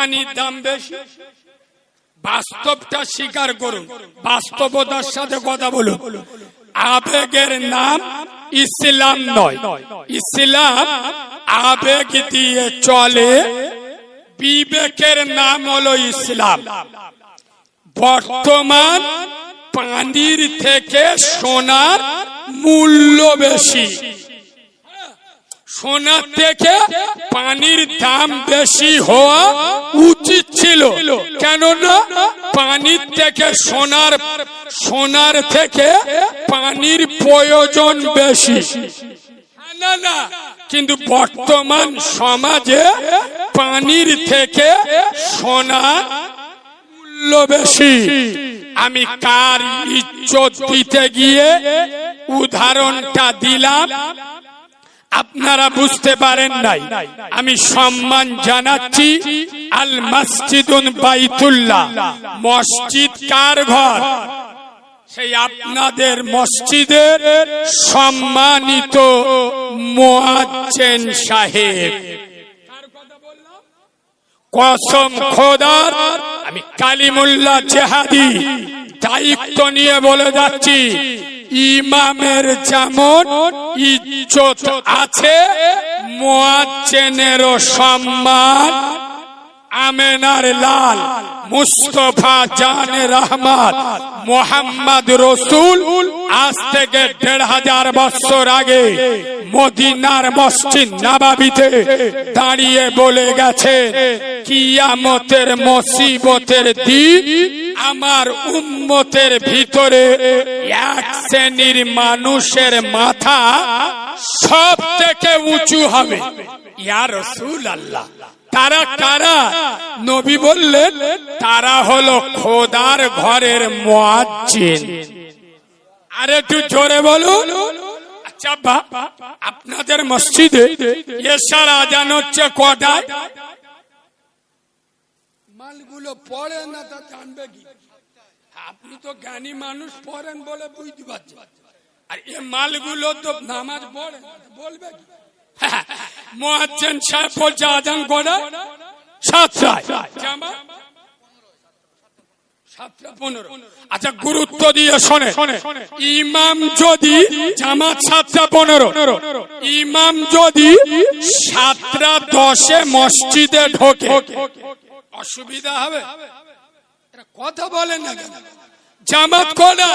পানির দাম বেশি। বাস্তবটা স্বীকার করুন, বাস্তবতার সাথে কথা বলুন। আবেগের নাম ইসলাম নয়। ইসলাম আবেগ দিয়ে চলে, বিবেকের নাম হলো ইসলাম। বর্তমান পানির থেকে সোনার মূল্য বেশি। সোনার থেকে পানির দাম বেশি হওয়া উচিত ছিল, কেননা পানির থেকে সোনার থেকে পানির প্রয়োজন বেশি। না, কিন্তু বর্তমান সমাজে পানির থেকে সোনার মূল্য বেশি। আমি কার ইজ্জত দিতে গিয়ে উদাহরণটা দিলাম আপনারা বুঝতে পারেন নাই। আমি সম্মান জানাচ্ছি আল মসজিদুন বাইতুল্লাহ, মসজিদ কার ঘর? সেই আপনাদের মসজিদের সম্মানিত মুয়াজ্জিন সাহেব। কসম খোদার, আমি কালিমুল্লাহ জেহাদি দায়িত্ব নিয়ে বলে যাচ্ছি, ইমামের যেমন ইজ্জত আছে, মুয়াজ্জিনেরও সম্মান। আমেনার লাল মুস্তফা জানে রহমত মোহাম্মদ রসুল আজ থেকে ১৫০০ বছর আগে মদিনার মসজিদ নববীতে দাঁড়িয়ে বলে গেছে, কিয়ামতের মুসিবতের দিন আমার উম্মতের ভিতরে এক শ্রেণীর মানুষের মাথা সব থেকে উঁচু হবে। ইয়া রাসূলুল্লাহ, তারা কারা? নবী বললেন, তারা হলো খোদার ঘরের মুয়াজ্জিন। আর একটু জোরে বলুন। আচ্ছা, আপনাদের মসজিদে এশার আজান হচ্ছে কটায়? মালগুলো পড়ে না, তা জানবে কি? আপনি তো জ্ঞানী মানুষ, পড়েন বলে বুঝতে পারছেন। আর এই মালগুলো তো নামাজ পড়ে, বলবে কি? মুয়াজ্জিন সাহেব বলছে আজান কটা? 7টায়। জামাত 7:15। আচ্ছা, গুরুত্ব দিয়ে শোনে, ইমাম যদি জামাত 7:15, ইমাম যদি 7:10 মসজিদে ঢোকে, অসুবিধা হবে? কথা বলেন না কেন? জামাত কটা?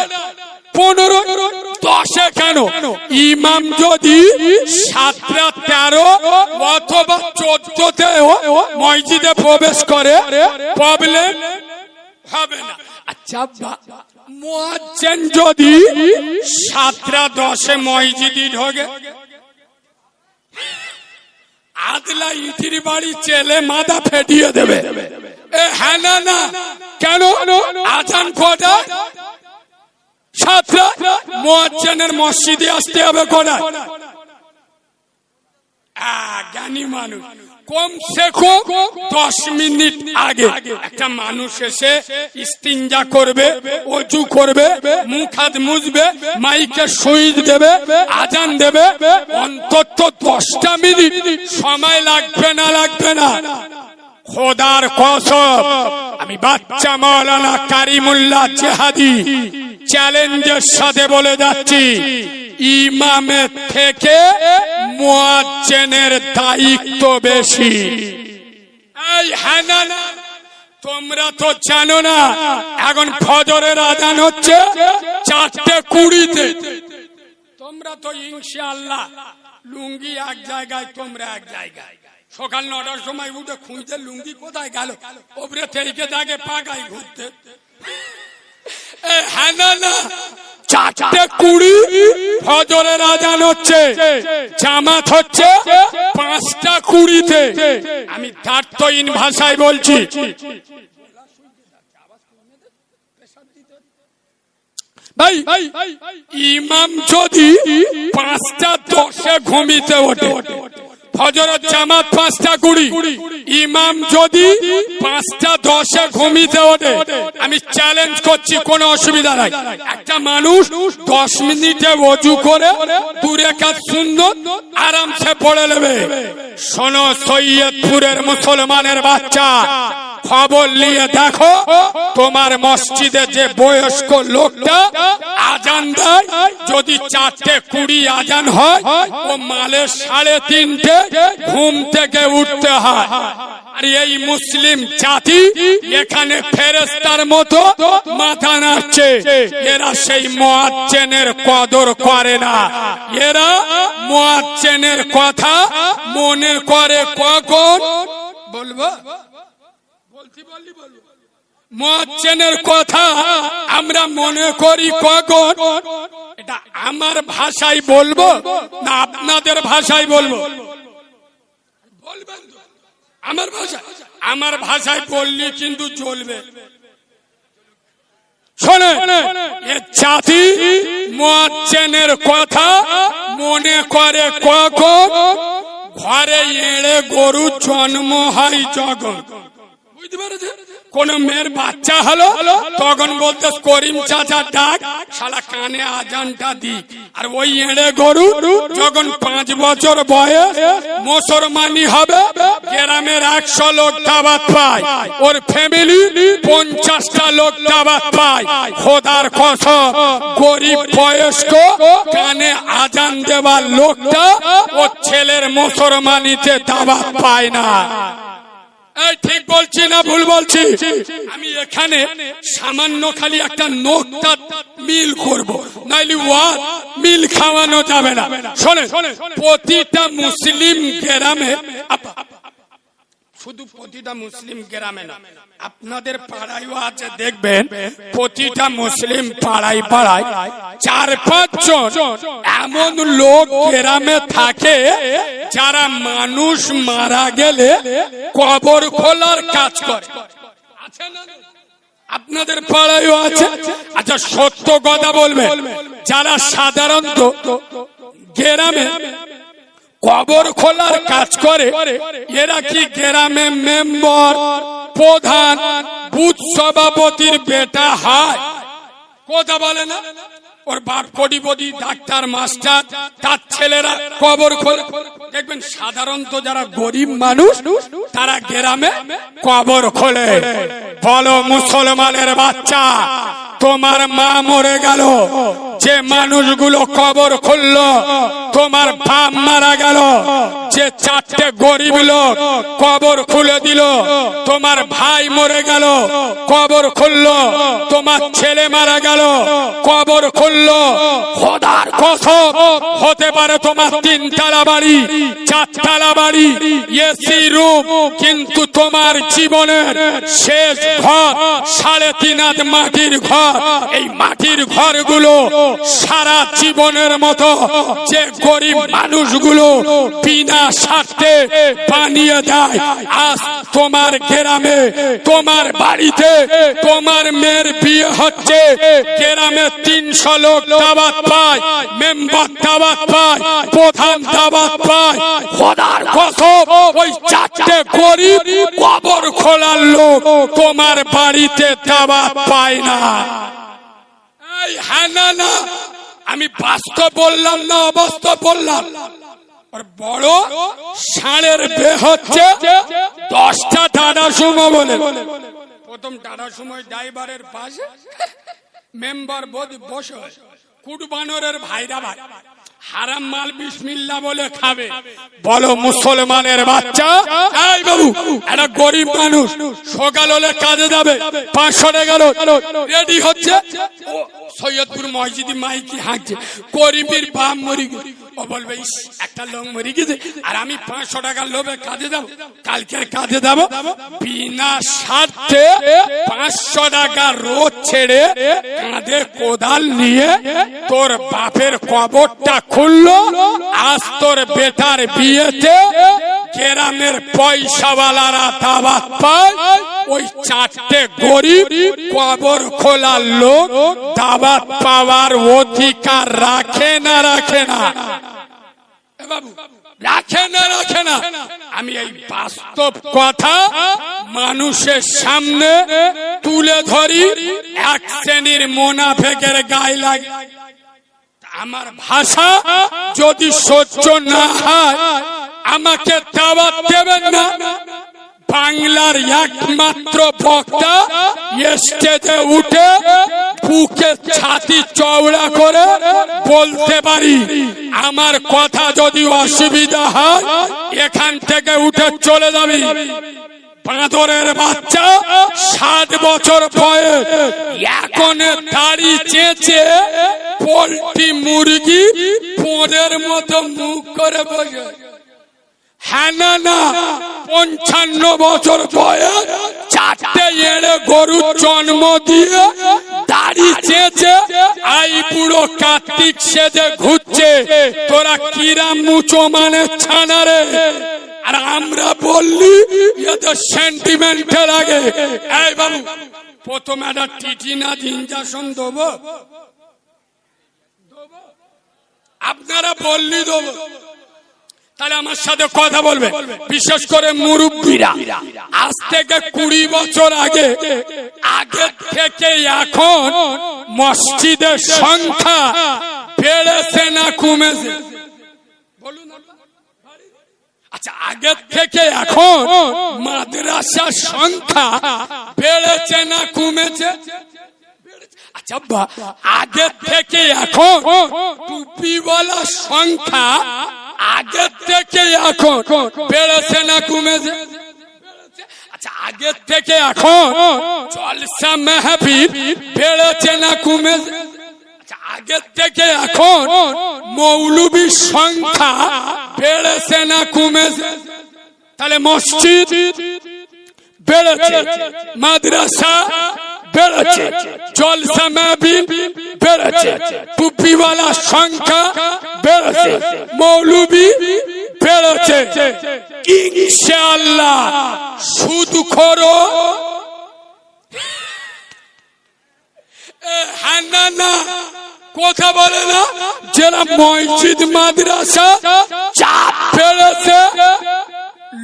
15:10 কেন? ইমাম যদি 7:13 অথবা 14তে মসজিদে প্রবেশ করে, প্রবলেম হবে না। আচ্ছা, মুয়াজ্জিন যদি 7:10 মসজিদে ঢোকে, আদলা ইটির বাড়ি চেলে মাথা ফেটিয়ে দেবে। হ্যাঁ না, কেন? আজান কটা? 7টা। মুয়াজ্জিনের মসজিদে আসতে হবে কটা? জ্ঞানী মানুষ কমসে কম 10 মিনিট আগে একটা মানুষ এসে ইস্তিনজা করবে, ওযু করবে, মুখ হাত মুছবে, মাইকে সুইচ দেবে, আজান দেবে। অন্তত 10টা মিনিট সময় লাগবে না? লাগবে না? খোদার কসম, আমি বাচ্চা মাওলানা কারিমুল্লাহ জেহাদি চ্যালেঞ্জের সাথে বলে যাচ্ছি, ইমামের থেকে মুয়াজ্জিনের দায়িত্ব বেশি। এই হ্যাঁ না, তোমরা তো জানো না, এখন ফজরের আজান হচ্ছে 4:20-তে। তোমরা তো ইনশাআল্লাহ লুঙ্গি এক জায়গায়, তোমরা এক জায়গায়। সকাল 9টার সময় উঠে খুঁজতে লুঙ্গি কোথায় গেল, ওপরে থেকে থাকে পাকাই ঘুরতে। হ্যাঁ না, 4:20 ফজরের আজান হচ্ছে, জামাত হচ্ছে 5:20-তে। আমি তারতইন ভাষায় বলছি, ভাই ইমাম যদি 5:10 ঘুমিতে ওঠে, ফজরের জামাত 5টা 20, ইমাম যদি 5টা 10-এ ঘুমিতে ওঠে, আমি চ্যালেঞ্জ করছি, কোনো অসুবিধা নাই, একটা মানুষ 10 মিনিটে ওযু করে 2 রাকাত সুন্নত আরামসে পড়ে নেবে। শোনো সৈয়দপুরের মুসলমানের বাচ্চা, খবর নিয়ে দেখো, তোমার মসজিদে যে বয়স্ক লোকটা আজান দেয়, যদি 4:20 আজান হয়, ও মালে 3:30 ঘুম থেকে উঠতে হয়। আর এই মুসলিম জাতি এখানে ফেরেশতার মতো মাথা নাড়ছে। এরা সেই মুয়াজ্জিনের কদর করে না। এরা মুয়াজ্জিনের কথা মনে করে কখন বলবো, মুয়াজ্জিনের কথা আমরা মনে করি কখন, এটা আমার ভাষায় বলবো না আপনাদের ভাষায় বলবো? বলবেন তো? আমার ভাষায় বললি কিন্তু চলবে। শোনে, এ জাতি মুয়াজ্জিনের কথা মনে করে কখন, ঘরে এড়ে গরু জন্ম হয় যখন, বুঝতে পেরেছেন? কোন মেয়ের বাচ্চা হলো, তখন বলতে করিম চাচা ডাক, শালা কানে আজানটা দি। আর ওই এড়ে গরু যখন 5 বছর বয়স মুসলমানি হবে, গ্রামের 100 লোক দাওয়াত পায়, ওর ফ্যামিলি 50টা লোক দাওয়াত পায়। খোদার কসম, গরিব বয়স্ক কানে আজান দেওয়ার লোকটা ওর ছেলের মুসলমানিতে দাওয়াত পায় না। এই ঠিক বলছি না ভুল বলছি? আমি এখানে সামান্য খালি একটা নোকটা মিল করব, নাইলে ওয়াজ মিল খাওয়ানো যাবে না। শোনেন, প্রতিটা মুসলিম গ্রামে, শুধু প্রতিটা মুসলিম গ্রামে না, আপনাদের পাড়ায়ও আছে, দেখবেন প্রতিটা মুসলিম পাড়ায় পাড়ায় 4-5 জন এমন লোক গ্রামে থাকে যারা মানুষ মারা গেলে কবর খোলার কাজ করে। আছে না? আপনাদের পাড়ায়ও আছে? আচ্ছা, সত্য কথা বলবেন, যারা সাধারণত গ্রামে কবর খোলার কাজ করে, এরা কি গ্রামে মেম্বার, প্রধান, বুথ সভাপতির বেটা হয়? কথা বলে না? ওর বাপ কোটিপতি, ডাক্তার, মাস্টার, তার ছেলেরা কবর খোলে। দেখবেন সাধারণত যারা গরিব মানুষ তারা গ্রামে কবর খোলে। বলো মুসলমানের বাচ্চা, তোমার মা মরে গেল, যে মানুষগুলো কবর খুললো, তোমার বাপ মারা গেল, যে 4টে গরিব লোক কবর খুলে দিল, তোমার ভাই মরে গেল, কবর খুললো, তোমার ছেলে মারা গেল, কবর খুললো, খোদার কসম, হতে পারে তোমার 3 তলা বাড়ি, 4 তলা বাড়ি, এসি রুম, কিন্তু তোমার জীবনের শেষ ঘর 3.5 হাত মাটির ঘর। এই মাটির ঘরগুলো সারা জীবনের মতো যে গরিব মানুষগুলো বিনা স্বার্থে বানিয়ে দেয়, আজ তোমার গ্রামে, তোমার বাড়িতে তোমার মেয়ের বিয়ে হচ্ছে, গ্রামে 300 লোক দাওয়াত পায়, মেম্বার দাওয়াত পায়, প্রধান দাওয়াত পায়। খোদার কসম, ওই 4টে গরিব কবর খোলার লোক তোমার বাড়িতে দাওয়াত পায় না। হ্যাঁ না, আমি বাস্তব বললাম না অবাস্তব বললাম? বড় ষাঁড়ের বে হচ্ছে 10টা টাটা সুমো বলে। প্রথম টাটা সুমোয় ড্রাইভারের পাশে মেম্বার বসে, কুটবানরের ভাইরা ভাই হারাম মাল বিসমিল্লাহ বলে খাবে। বলো মুসলমানের বাচ্চা, এই বাবু, একটা গরিব মানুষ সকাল হলে কাজে যাবে, 500 টাকা রেডি হচ্ছে, সৈয়দপুর মসজিদে মাইকি হাঁকছে, গরিবের বাপ মরি গেছে, ও বলবে একটা লোক মরি গেছে, আর আমি 500 টাকার লোভে কাজে যাবো, কালকের কাজে যাবো, বিনা স্বার্থে 500 টাকা রোজ ছেড়ে কাঁধে কোদাল নিয়ে তোর বাপের কবরটা খুললো। আজ তোর বেটার বিয়েতে গ্রামের পয়সাওয়ালারা দাওয়াত পায়, ওই 4টে গরিব কবর খোলার লোক দাওয়াত পাওয়ার অধিকার রাখে না? রাখে না? বাবু রাখে না আমি এই বাস্তব কথা মানুষের সামনে তুলে ধরি। এক শ্রেণীর মুনাফিকের গায়ে লাগে। আমার ভাষা যদি সহ্য না হয় আমাকে দাওয়াত দেবেন না। বাংলার একমাত্র বক্তা স্টেজে উঠে বুকে ছাতি চওড়া করে বলতে পারি। আমার কথা যদি অসুবিধা হয় এখান থেকে উঠে চলে যাবি। বাঁদরের বাচ্চা 7 বছর বয়স এখন দাড়ি চেঁচে পোল্ট্রি মুরগি পোঁদের মতো মুখ করে বসে। হ্যাঁ না 55 বছর বয়স 4টে এড়ে গরু জন্ম দিয়ে দাড়ি চেঁচে আই বুড়ো কার্তিক সেজে ঘুরছে। তোরা কিরা মুচো মানে ছানারে। আর আমরা বললি এদের সেন্টিমেন্টে লাগে। এই বাবু প্রথমে একটা টিটিনাস ইনজেকশন দেবো, আপনারা বললি দেবো। তাহলে আমার সাথে কথা বলবে, বিশেষ করে মুরব্বীরা। আজ থেকে 20 বছর আগে থেকে এখন মসজিদের সংখ্যা বেড়েছে না কমেছে? বলুন। আচ্ছা, আগের থেকে এখন মাদ্রাসার সংখ্যা বেড়েছে না কমেছে? আচ্ছা, আগের থেকে এখন টুপিওয়ালা সংখ্যা আগের থেকে এখন বেড়েছে না কমেছে? আচ্ছা, আগের থেকে এখন জলসা মাহফিল বেড়েছে না কমেছে? আগের থেকে এখন মৌলবীর সংখ্যা বেড়েছে না কমেছে? তাহলে মসজিদ বেড়েছে, মাদ্রাসা বেড়েছে, জলসা মাহফিল বেড়েছে, টুপিওয়ালা সংখ্যা বেড়েছে, মৌলবী বেড়েছে। ইনশাআল্লাহ সুদখোরো হ্যাঁ না কথা বলে না। যারা মসজিদ মাদ্রাসা চাপ ফেলেছে,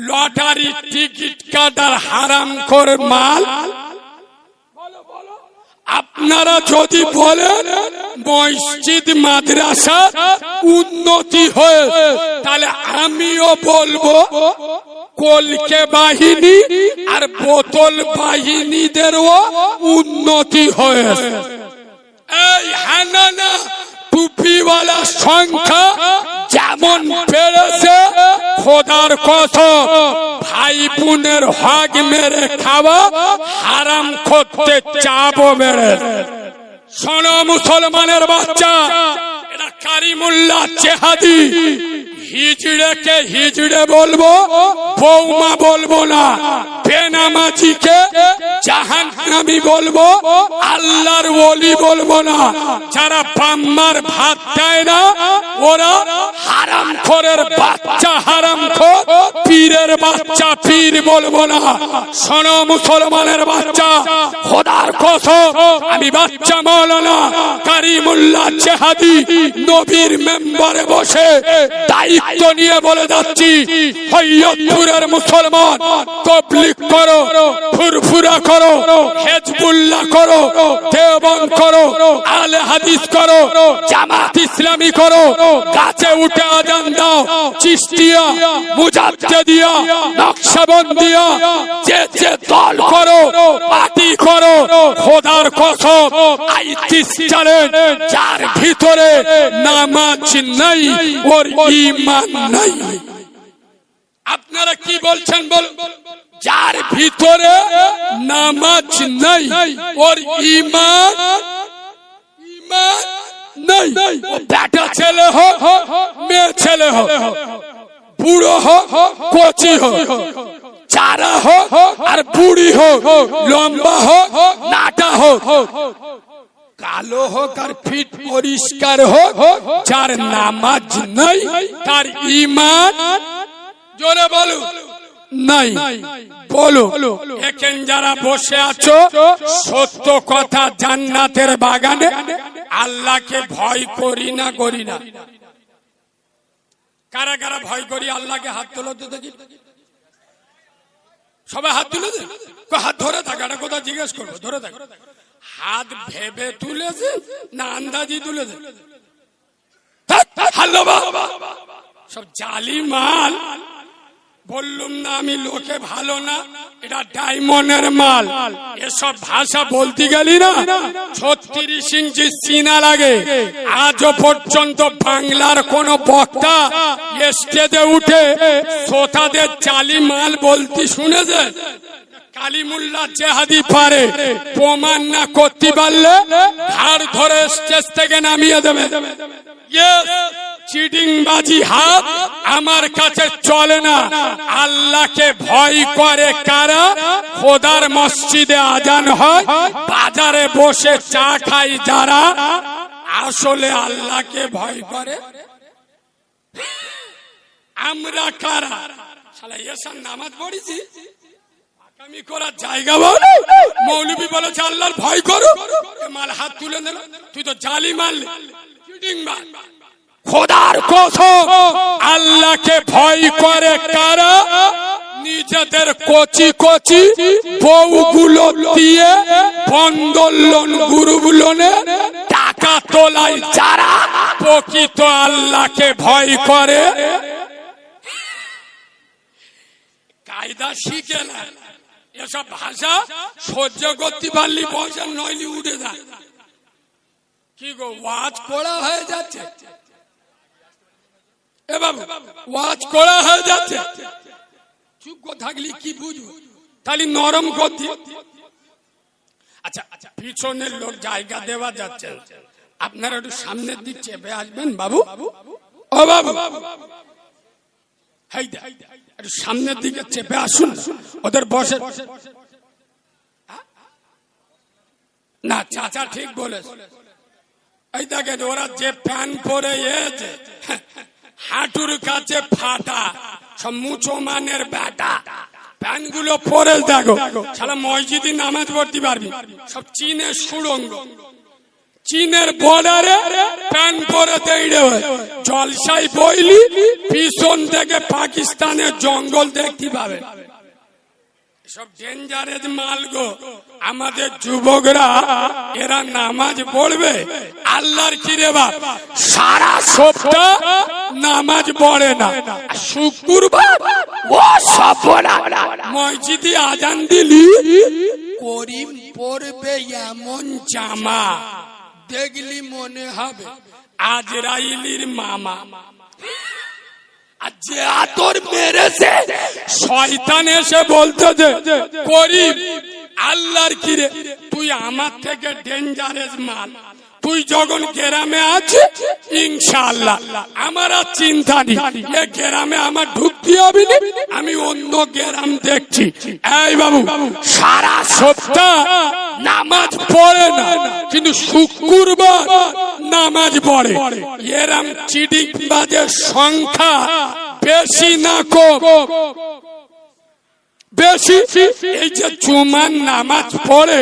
লটারি টিকিট কাটার হারামখোর মাল। আপনারা যদি বলেন মসজিদ মাদ্রাসা উন্নতি হয়ে, তাহলে আমিও বলবো কলকে বাহিনী আর বোতল বাহিনীদেরও উন্নতি হয়েছে। এই হ্যাঁ না টুপিওয়ালা সংখ্যা যেমন বেড়েছে, খোদার কসম ভাই বোনের হক মেরে খাওয়া হারাম করতে চাপও বেড়েছে। শোনো মুসলমানের বাচ্চা, এটা কারিমুল্লাহ জেহাদি। হিজড়েকে হিজড়ে বলবো, বৌমা বলবো না। বেনামাজিকে জাহান্নামী বলবো, আল্লাহর ওলি বলবো না। যারা বাম্মার ভাত দেয় না ওরা হারামখোরের বাচ্চা হারামখোর, পীরের বাচ্চা পীর বলবো না। শোনো মুসলমানের বাচ্চা, খোদার কসম আমি বাচ্চা মাওলানা কারিমুল্লাহ জেহাদি নবীর মেম্বারে বসে দায়িত্ব নিয়ে বলে যাচ্ছি, সৈয়দপুরের মুসলমান তাবলীগ করো, ফুরফুরা করো, হিজবুল্লাহ করো, দেওবন্দ করো, আহলে হাদিস করো, জামাত ইসলামী করো, গাছে উঠে আজান দাও, চিশতিয়া, মুজাদ্দিদিয়া, নকশবন্দিয়া, যে দল করো, পার্টি করো, খোদার কসম আইতিস চ্যালেঞ্জ, যার ভিতরে নামাজ নাই ওর ঈমান নাই। আপনারা কি বলছেন বল? যার ভিতরে নামাজ নাই ওর ঈমান নাই। বেটা ছেলে হোক মেয়ে ছেলে হোক, বুড়ো হোক কচি হোক, চারা হোক আর বুড়ি হোক, লম্বা হোক নাটা হোক, কালো হোক আর ফিট পরিষ্কার হোক, যার নামাজ নাই তার ঈমান জোরে বলো নাই। বলো এখন যারা বসে আছো, সত্য কথা জান্নাতের বাগানে আল্লাহকে ভয় করি না? কারা কারা ভয় করি আল্লাহকে? হাত তোলো তো দেখি, সবাই হাত তুলে দেন। হাত ধরে থাক, এটা কোথাও জিজ্ঞেস করবো, ধরে থাক। হাত ভেবে তুলেছে না আন্দাজি তুলেছে? সব জালি মাল। বললুম না আমি লোকে ভালো না, এটা ডায়মন্ডের মাল। এসব ভাষা বলতে গেলি না 36 ইঞ্চি সিনা লাগে। আজও পর্যন্ত বাংলার কোন বক্তা স্টেজে উঠে শ্রোতাদের জালি মাল বলতে শুনেছে? কালিমুল্লাহ জেহাদি পারে, প্রমাণ না করতে পারলে ঘাড় ধরে স্টেজ থেকে নামিয়ে দেবে। চিটিংবাজি হাত আমার কাছে চলে না। আল্লাহকে ভয় করে কারা? খোদার মসজিদে আজান হয়, বাজারে বসে চা খাই যারা, আসলে আল্লাহকে ভয় করে আমরা কারা? শালা এসার নামাজ পড়েছি, আমি করার জায়গা বলে মৌলবী বলেছে আল্লাহর ভয় করো, মাল হাত তুলে নিল। তুই তো জালি মারলি, চিটিংবাজ। খোদার কসম, আল্লাহকে ভয় করে কারা? নিজেদের কচি কচি বউগুলো দিয়ে বন্ধন লোন গ্রুপ লোনে টাকা তোলায় যারা প্রকৃত আল্লাহকে ভয় করে। কায়দা শিখে না, এসব ভাষা সহ্য করতে পারলি পয়সা, নইলি উঠে যায়। কি গো, ওয়াজ করা হয়ে যাচ্ছে? এ বাবু, ওয়াজ করা হয়ে যাচ্ছে। চুপ থাকলি কি বুঝবো? তাহলে নরম করতি। আচ্ছা আচ্ছা, পিছনের লোক জায়গা দেওয়া যাচ্ছে, আপনারা একটু সামনের দিক চেপে আসবেন বাবু। ও বাবু, একটু সামনের দিকে চেপে আসুন, ওদের বসে। না চাচা ঠিক বলেছে। এই দেখেন ওরা যে প্যান্ট পরে এসেছে, হাঁটুর কাছে ফাটা, সব মুসলমানের বেটা। প্যান্ট গুলো পরে দেখো, সারা মসজিদে নামাজ পড়তে পারবি। সব চীনের সুড়ঙ্গ, চীনের বর্ডারে প্যান্ট পরে দেড়ে জলসাই বইলি, পিছন থেকে পাকিস্তানের জঙ্গল দেখতে পাবে। সব ডেঞ্জারেস মাল গো। আমাদের যুবকরা এরা নামাজ পড়বে আল্লাহর কি রে বাপ? সারা সপ্তাহ নামাজ পড়ে না, শুক্রবার ও সব মসজিদে আজান দিলি করিম পড়বে এমন জামা দেখলি মনে হবে আজরাইলির মামা। যে আতর মেরেছে শয়তান এসে বলতেছে করিম আল্লাহর কি রে, তুই আমার থেকে ডেঞ্জারেস মাল। তুই যখন গ্রামে আছিস ইনশাআল্লাহ আমার আর চিন্তা নেই, এ গ্রামে আমার ঢুকতে হবে না, আমি অন্য গ্রাম দেখছি। এই বাবু, সারা সপ্তাহ নামাজ পড়ে না, কিন্তু শুক্রবার নামাজ পড়ে। এরম চিটিংবাজের সংখ্যা বেশি না কম? বেশি। এই যে জুমার নামাজ পড়ে,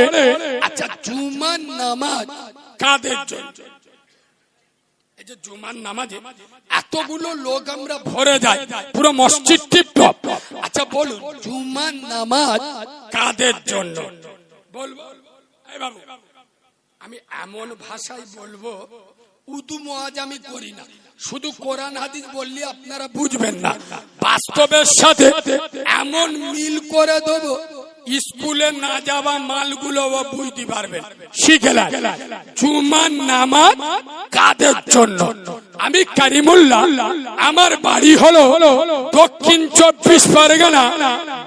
আচ্ছা জুমার নামাজ কাদের জন্য? এই যে জুমার নামাজে এতগুলো লোক আমরা ভরে যাই, পুরো মসজিদ টিপটপ। আচ্ছা বলুন, জুমার নামাজ কাদের জন্য? বলবো এই বাবু, আমি এমন ভাষায় বলবো, উদু মওয়াজ আমি করি না, শুধু কোরআন হাদিস বললে আপনারা বুঝবেন না। বাস্তবের সাথে এমন মিল করে দেবো, স্কুলে না যাওয়া মালগুলো বুঝতে পারবেন। শিখেলা জুমার নামাজ কাদের জন্য? আমি কারিমুল্লাহ, আমার বাড়ি হলো দক্ষিণ 24 পরগনা,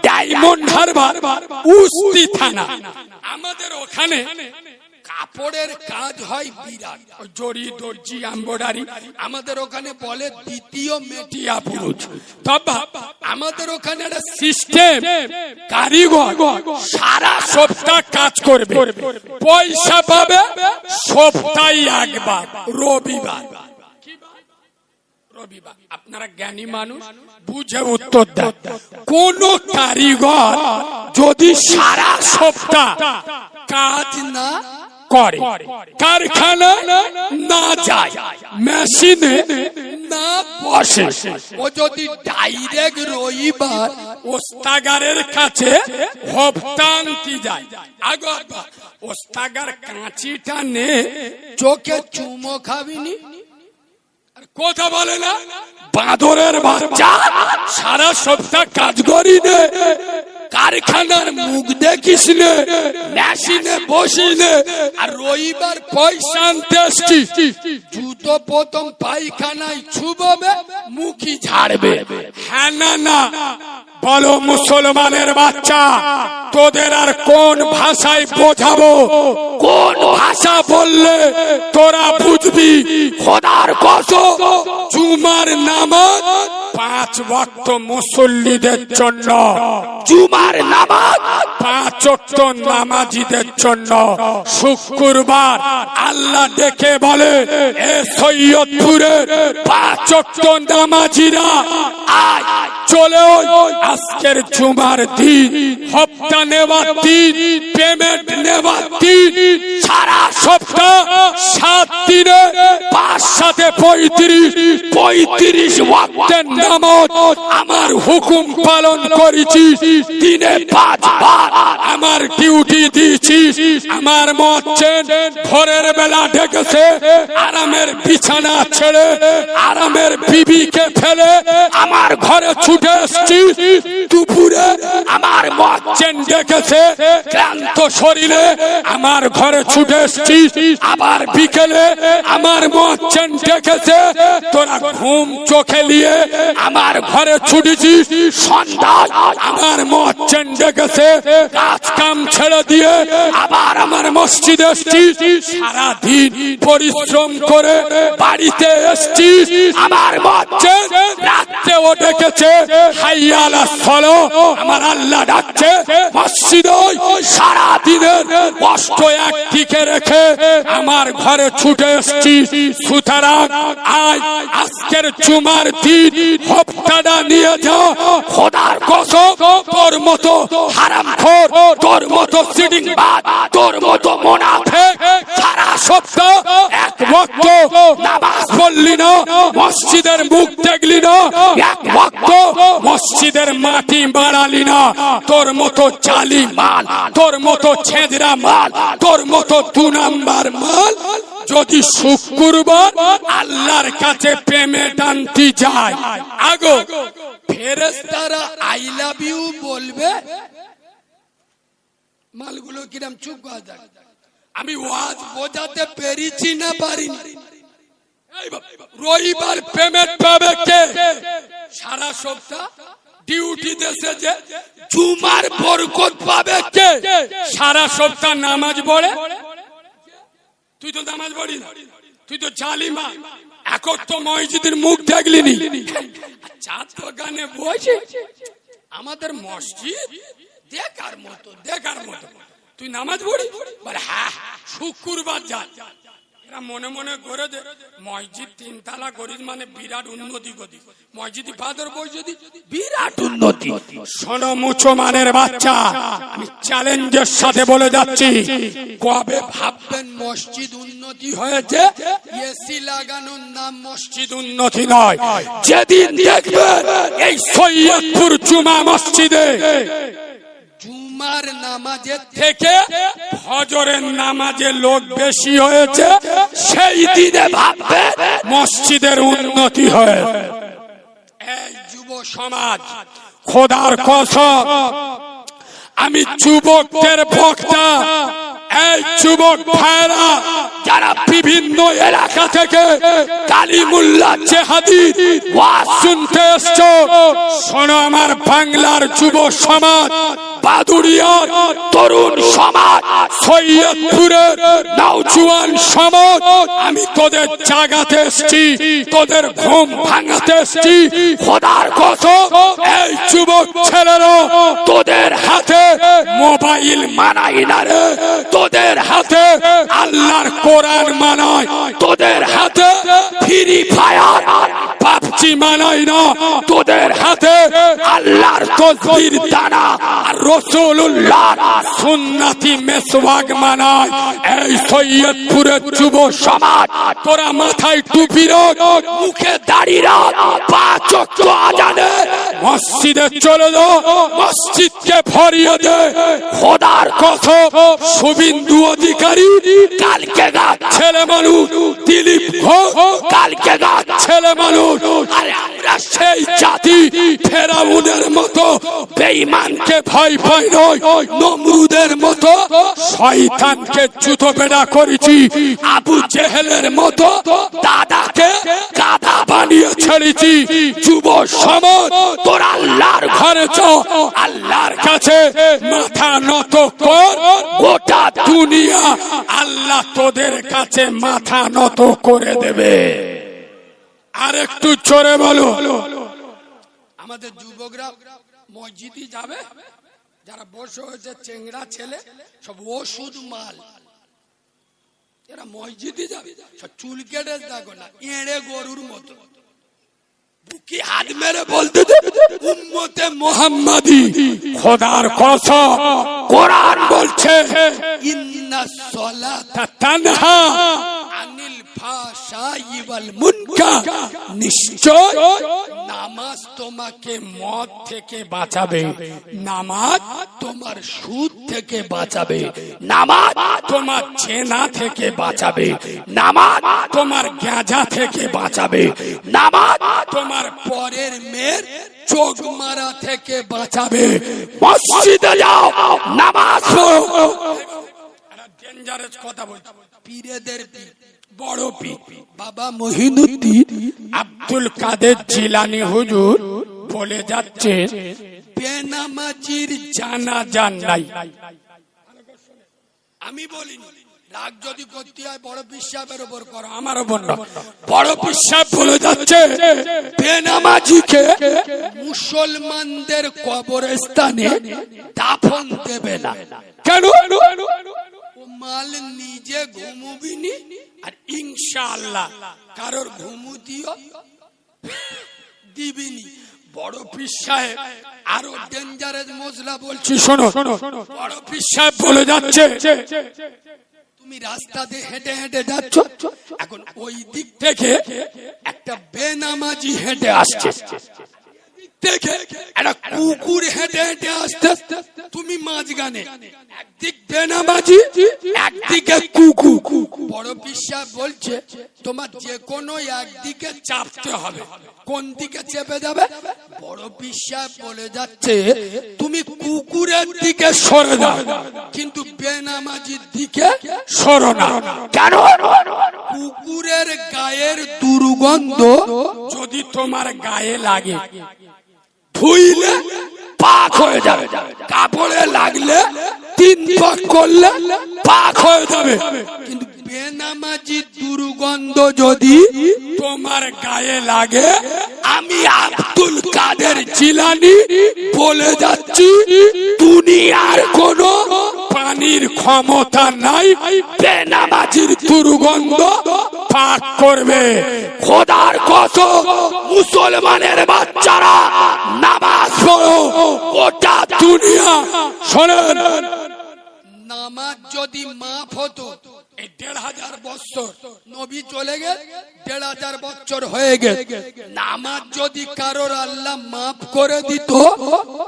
ডায়মন্ড হারবার, উস্তি থানা। আমাদের ওখানে কাপড়ের কাজ হয় বিরাট, জড়ি দর্জি এমব্রয়ডারি। আমাদের ওখানে বলে দ্বিতীয় মেটিয়া পুরুষ। তবে আমাদের ওখানে একটা সিস্টেম, কারিগর সারা সপ্তাহ কাজ করবে, পয়সা পাবে সপ্তাহে একবার, রবিবার। আপনারা জ্ঞানী মানুষ, বুঝে উত্তর দেন। কোন কারিগর যদি সারা সপ্তাহ কাজ না করে, কারখানা না যায়, মেশিনে না বসে, ও যদি ডাইরেক্ট রবিবার ওস্তাগারের কাছে হপ্তান্তি যায়, আগো ওস্তাগার কাঁচিটা নে চোখে চুমো খাবিনি, কথা বলে না বাঁদরের বাচ্চা, সারা সপ্তাহ কাজ করি নে, কারখানার মুখ দেখিস নে, মেশিনে বসি নে, আর রবিবার পয়সা আনতে আসছি, জুতো প্রথম পায়খানায় ছুববে, মুখি ঝাড়বে। হ্যাঁ না না বলো মুসলমানের বাচ্চা, তোদের আর কোন ভাষায় বোঝাবো, কোন ভাষা বললে তোরা বুঝবি? খোদার কসম, জুমার নামাজ 5 ওয়াক্ত মুসল্লিদের জন্য, জুমার নামাজ 5 ওয়াক্ত নামাজিদের জন্য। শুক্রবার আল্লাহ ডেকে বলে, এ সৈয়দপুরে 5 ওয়াক্ত নামাজিরা আয় চলে, আজকের জুমার দিন, হপ্তা নেওয়ার দিন, পেমেন্ট নেওয়ার দিন, সারা সপ্তাহ 7 দিনে 5 সাথে 35 ওয়াক্তের নামাজ আমার হুকুম পালন করেছি, দিনে 5 বার আমার ডিউটি দিয়েছি। আমার মচ্ছেন ভোরের বেলা ডেকেছে, আরামের বিছানা ছেড়ে, আরামের বিবিকে ফেলে আমার ঘরে ছুটে এসছি, দুপুরে আমার মচ্ছেন ডেকেছে, ক্লান্ত শরীরে আমার ঘরে ছুটে এসছি, আবার বিকেলে আমার মচ্ছেন ডেকেছে, তোরা ঘুম চোখে নিয়ে আমার ঘরে ছুটেছি, সন্ধ্যায় আমার মচ্ছেন ডেকেছে, কাজ কাম ছেড়ে দিয়ে আবার আমার মসজিদে এসছি, সারাদিন পরিশ্রম করে বাড়িতে এসছি, আমার মচ্ছেন রাত্রেও ডেকেছে, হাইয়া আলাস সালাহ, আমার আল্লাহ ডাকছে মসজিদে, সারা দিনের কষ্ট একদিকে রেখে আমার ঘরে ছুটে এসছি। সুতরাং আজ আজকের জুমার দিন হপ্তাটা নিয়ে যা, খোদার কসম তোর মতো হারামখোর, তোর মতো সিডিংবাজ, তোর মতো মুনাফিক সারা সপ্তাহ 1 ওয়াক্ত নামাজ পড়লি না, মসজিদের মুখ দেখলি না, 1 ওয়াক্ত মসজিদের মাটি বাড়ালি না, তোর মতো জালি মাল, তোর মতো ছেঁদরা মাল, তোর মতো 2 নাম্বার মাল যদি শুক্রবার আল্লাহর কাছে পেমেন্ট আনতে যায়, আগো ফেরেশতারা আই লাভ ইউ বলবে, মালগুলো কিরম চুপ করে থাকে। আমি ওয়াজ বোঝাতে পেরেছি না পারিনি? রবিবার পেমেন্ট পাবে কে? সারা সপ্তাহ ডিউটি দেশে যে জুমার বরকত পাবে কে? সারা সপ্তাহ নামাজ পড়ে, তুই তো নামাজ পড়ি না, তুই তো জালিমা, এখন তো মসজিদের মুখ দেখলি নি, চাঁদ বাগানে বসে আমাদের মসজিদ দেখার মতো, দেখার মতো, তুই নামাজ পড়ি বলে হ্যাঁ শুক্রবার যা, এরা মনে মনে করে দে মসজিদ 3 তালা করিস মানে বিরাট উন্নতি গতি, মসজিদ বাদর বসে বিরাট উন্নতি। শোনো মুসলমানের বাচ্চা, আমি চ্যালেঞ্জের সাথে বলে যাচ্ছি, কবে ভাববেন মসজিদ উন্নতি হয়েছে? এসি লাগানোর নাম মসজিদ উন্নতি নয়। যেদিন দেখবেন এই সৈয়দপুর জুমা মসজিদে জুমার নামাজের থেকে ফজরের নামাজে লোক বেশি হয়েছে, সেই দিনে ভাববে মসজিদের উন্নতি হয়েছে। এই যুব সমাজ, খোদার কসম আমি যুবকদের বক্তা, এই যুবক ভাইরা যারা বিভিন্ন এলাকা থেকে কালিমুল্লাহ জেহাদি ওয়াজ শুনতে এসছো, শোনো আমার বাংলার যুব সমাজ, বাদুড়িয়ার তরুণ সমাজ, সৈয়দপুরের নওজোয়ান সমাজ, আমি তোদের জাগাতে এসছি, তোদের ঘুম ভাঙাতে এসছি। খোদার কসম এই যুবক ছেলেরা, তোদের হাতে মোবাইল মানাই না রে, তোদের হাতে আল্লাহর কোরআন মানায়, তোদের হাতে ফ্রি ফায়ার আর পাপচি মানাই না, তোদের হাতে আল্লাহর তসবির দানা আর রাসূলুল্লাহর সুন্নতি মেসওয়াক মানায়। এই সৈয়দপুরের যুব সমাজ, তোরা মাথায় টুপি রাখ, মুখে দাড়ি রাখ, পাঁচ ওয়াক্ত আজানে মসজিদে চলে যাও, মসজিদকে ভরিয়ে দে। খোদার কসম, শুভেন্দু অধিকারী কালকে গাছ ছেলে মানুষ, দিলীপ ঘোষ কালকে গাছ ছেলে মানুষ। আরে আমরা সেই জাতি ফেরাউনের মতো বেঈমানকে ভয় পাই নয়, নমরুদের মতো শয়তানকে জুতো পেটা করেছি, আবু জেহেলের মতো দাদাকে গাধা বানিয়ে ছেড়েছি। যুব সমাজ, তোরা আল্লাহর ঘরে চল, আল্লাহর কাছে মাথা নত কর। গোটা দুনিয়া আল্লাহ তোদের কাছে মাথা নত করে দেবে। আর একটু জোরে বলো। আমাদের যুবকরা মসজিদে যাবে, যারা বসে হয়েছে চেংড়া ছেলে, সব ওষুধ মাল, এরা মসজিদে যাবে, সব চুল কেটে দেখো না এড়ে গরুর মতো, বুকে হাত মেরে বলতে উম্মতে মুহাম্মাদি। খোদার কসম, কোরআন বলছে ইন্নাস সালাতা তানহা আনিল ফাহশাই ওয়াল মুনকার, নিশ্চয় নামাজ তোমাকে মদ থেকে বাঁচাবে, নামাজ তোমার সুদ থেকে বাঁচাবে, নামাজ তোমার জেনা থেকে বাঁচাবে, নামাজ তোমার গাঁজা থেকে বাঁচাবে, নামাজ তোমার পরের মেয়ের চোখ মারা থেকে বাঁচাবে। মসজিদে যাও, নামাজ পড়ো। ডেঞ্জারাস কথা বলছি, পীরেদের পীর, বড় পীর বাবা মঈনুদ্দিন আব্দুল কাদের জিলানী হুজুর বলে যাচ্ছে, বেনামাজির জানাজা নাই। আমি বলিনি, রাগ যদি করতে হয় বড় পিসাবের উপর করো, আমার উপর না। বড় পিসাব বলে যাচ্ছে বেনামাজিকে মুসলমানদের কবরস্থানে দাফন দেবে না। কেন? মাল নিজে ঘুমুবিনি, আর ইনশাআল্লাহ কারোর ঘুমু দিও দিবিনি। বড় পীর সাহেব আরো ডেঞ্জারাস মশলা বলছি, শোনো। বড় পীর সাহেব বলে যাচ্ছে, তুমি রাস্তা দিয়ে হেঁটে হেঁটে যাচ্ছ, এখন ওই দিক থেকে একটা বেনামাজি হেঁটে আসছে, দেখে একটা কুকুর হেঁটে হেঁটে আসতে, তুমি মাঝখানে, একদিক বেনামাজি একদিকে কুকুর। বড় পীর সাহেব বলছে তোমার যে কোনো একদিকে চাপতে হবে, কোন দিকে চেপে যাবে? বড় পীর সাহেব বলে যাচ্ছে তুমি কুকুরের দিকে সরে যাও, কিন্তু বেনামাজির দিকে সরো না। কেন? কুকুরের গায়ের দুর্গন্ধ যদি তোমার গায়ে লাগে, ধুইলে পাক হয়ে যাবে, কাপড়ে লাগলে 3 পাক করলে পাক হয়ে যাবে, কিন্তু বেনামাজি দুর্গন্ধ যদি তোমার গায়ে লাগে, আমি আব্দুল কাদের জিলানী বলে যাচ্ছি দুনিয়ার কোন পানির ক্ষমতা নাই বেনামাজির দুর্গন্ধ পাক করবে। খোদার কসম, মুসলমানের বাচ্চারা নামাজ পড়ো, গোটা দুনিয়া শোনেন। নামাজ যদি মাফ হতো, এই ১,৫০০ বছর নবী চলে গেল, ১,৫০০ বছর হয়ে গেল, নামাজ যদি কারোর আল্লাহ মাফ করে দিত,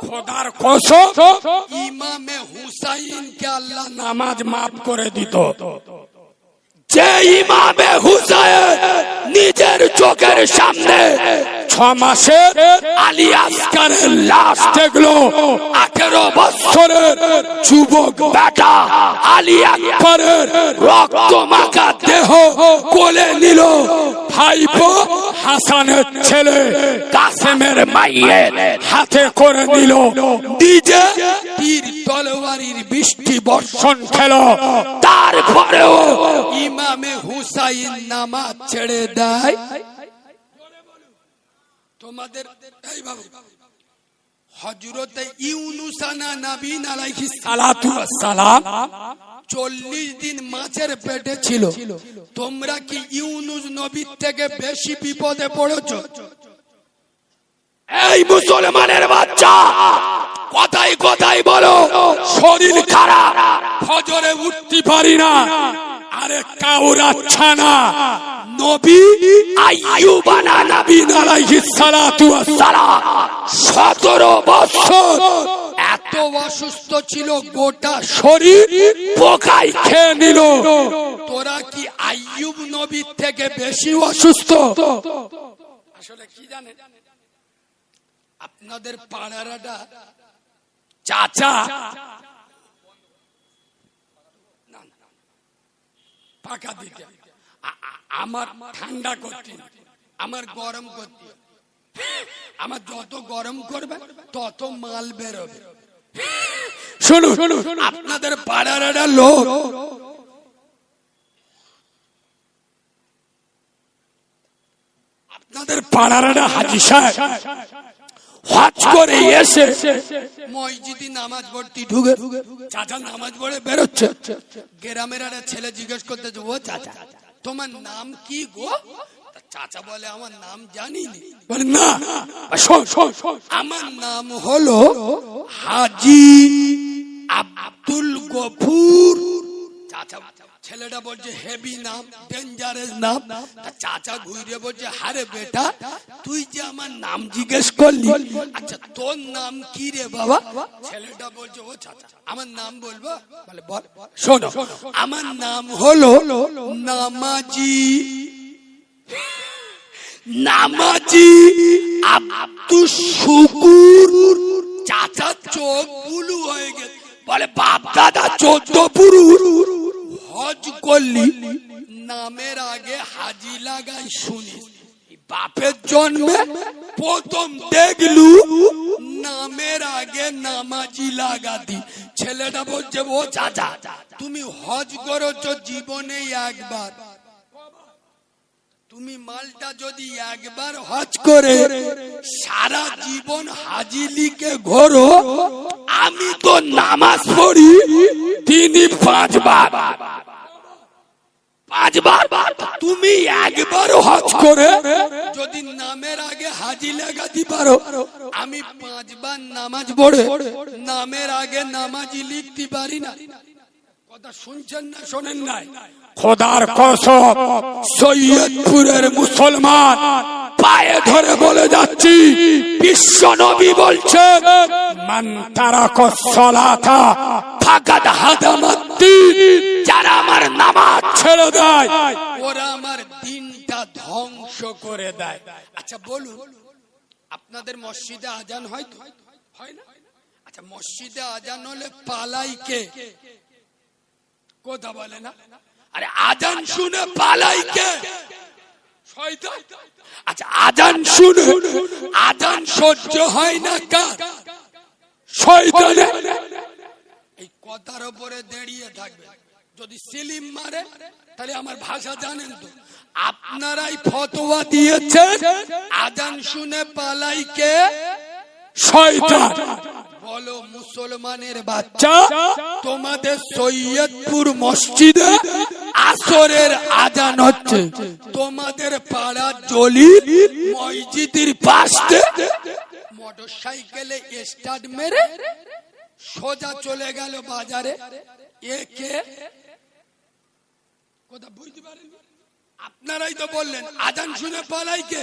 খোদার কসম ইমামে হুসাইনকে আল্লাহ নামাজ মাফ করে দিত। যে ইমামে হুসাইন নিজের চোখের সামনে 6 মাসে আলী আসকারের লাশ দেখলো, 18 বছরের যুবক বেটা আলী আকবরের রক্ত মাখা দেহ কোলে নিল, ভাইপো হাসানের ছেলে কাসেমের মাইয়ের হাতে করে নিল, নিজে তীর তলোয়ারির বৃষ্টি বর্ষণ খেলো, তারপরেও ইমামে হুসাইন নামাজ ছেড়ে দেয়। তোমাদের এই বাবু হযরত ইউনুস নবী আলাইহিস সালাতু ওয়াস সালাম 40 দিন মাছের পেটে ছিল। তোমরা কি ইউনুস নবীর থেকে বেশি বিপদে পড়েছো? এই মুসলমানের বাচ্চা, কথাই কথাই বলো শরীর খারাপ, ফজরে উঠতে পারি না, আরে কাউরাচ্ছা না। নবী আইয়ুব নবী আলাইহিস সালাতু ওয়াস সালাম 17 বছর এত অসুস্থ ছিল, গোটা শরীর পোকায় খেয়ে নিল। তোরা কি আইয়ুব নবীর থেকে বেশি অসুস্থ? আসলে কি জানেন, আপনাদের পাড়ারাটা চাচা পাকা দিতে, আমার ঠান্ডা করতে, আমার গরম করতে। আমার যত গরম করবে তত মাল বেরোবে। শুনুন, আপনাদের পাড়ার একটা লোক আপনাদের পাড়ার একটা হাজী সাহেব হজ করে এসে মসজিদে নামাজ পড়তে ঢুকে, চাচা নামাজ পড়ে বেরোচ্ছে, গ্রামের একটা ছেলে জিজ্ঞেস করতেছে, ও চাচা তোমার নাম কি গো? চাচা বলে, আমার নাম জানি বলে না, আমার নাম হলো হাজী আব্দুল গফুর। চাচা, ছেলেটা বলছে হেভি নাম, ডেঞ্জারাস নাম। চাচা ঘুরে বলছে, হারে বেটা তুই যে আমার নাম জিজ্ঞেস করলি, আচ্ছা তোর নাম কি রে বাবা? ছেলেটা বলছে, ও চাচা আমার নাম বলবো? বলে বল। শোনো, আমার নাম হলো নামাজি, নামাজি আব্দুস শুকুর। চাচা চোখ বুলু হয়ে গেছে, বলে বাপ দাদা 14 পুরুষ হজ করলি, নামের আগে হাজি লাগাই শুনিস? বাপের জন্মে প্রথম দেখলু নামের আগে নামাজি লাগাতি। ছেলেটা বলছে, ও চাচা তুমি হজ করেছো জীবনে একবার, তুমি মালটা যদি একবার হজ করে সারা জীবন হাজি লিখে ঘোরো, আমি তো নামাজ পড়ি দিনে 5 বার, তুমি একবার হজ করে যদি নামের আগে হাজি লাগাতে পারো, আমি 5 বার নামাজ পড়ে নামের আগে নামাজি লিখতে পারি না। কথা শুনছেন না শোনেন নাই? খোদার কসম, সৈয়দপুরের মুসলমান পায়ে ধরে বলে যাচ্ছি, বিশ্ব নবী বলছেন, মান তারাকাস সালাতা ফাকাদ হাদামাদ্দিন। যারা আমার নামাজ ছেড়ে দেয় ওরা আমার দিনটা ধ্বংস করে দেয়। আচ্ছা বলুন, আপনাদের মসজিদে আজান হয় তো? হয় না? আচ্ছা মসজিদে আজান হলে পালাই কে? কথা বলে না? আরে আজান শুনে পালাই কে? শয়তান। আচ্ছা আজান শুনে আজান সহ্য হয় না কার? শয়তানের। এই কথার উপরে দাঁড়িয়ে থাকবে, যদি সিলিম মারে তাহলে আমার ভাষা জানেন তো, আপনারাই ফতোয়া দিয়েছেন আজান শুনে পালাই কে? শয়তান। বলো মুসলমানের বাচ্চা, তোমাদের সৈয়দপুর মসজিদে আসরের আজান হচ্ছে, তোমাদের পাড়ার জলিল মসজিদের পাশে মোটরসাইকেলে স্টার্ট মেরে সোজা চলে গেল বাজারে। একে কথা বুঝতে পারেন? আপনারাই তো বললেন আজান শুনে পালাই কে?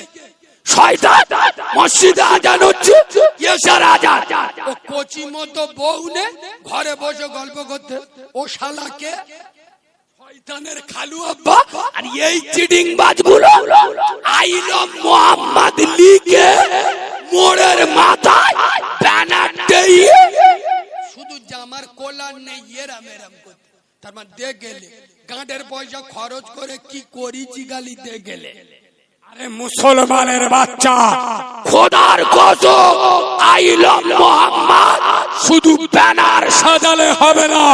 শয়তান। মসজিদে আজান হচ্ছে, এশার আজান। ও কোচি মতো বউ নে ঘরে বসে গল্প করতে, ও শালাকে শয়তানের খালু আব্বা। আর এই চিটিং বাজগুলো আইলো মোহাম্মদ লিগে মোড়ের মাথায় ব্যানার দিয়ে শুধু জামার কলার নেই, এরাম এরাম করতে। তার মানে দেখ গেলে গাঁটের পয়সা খরচ করে কি করিছি গালি দে গেলে। আরে মুসলমানের বাচ্চা, খোদার কসম আই লাভ মোহাম্মদ শুধু ব্যানার সাজালে হবে না,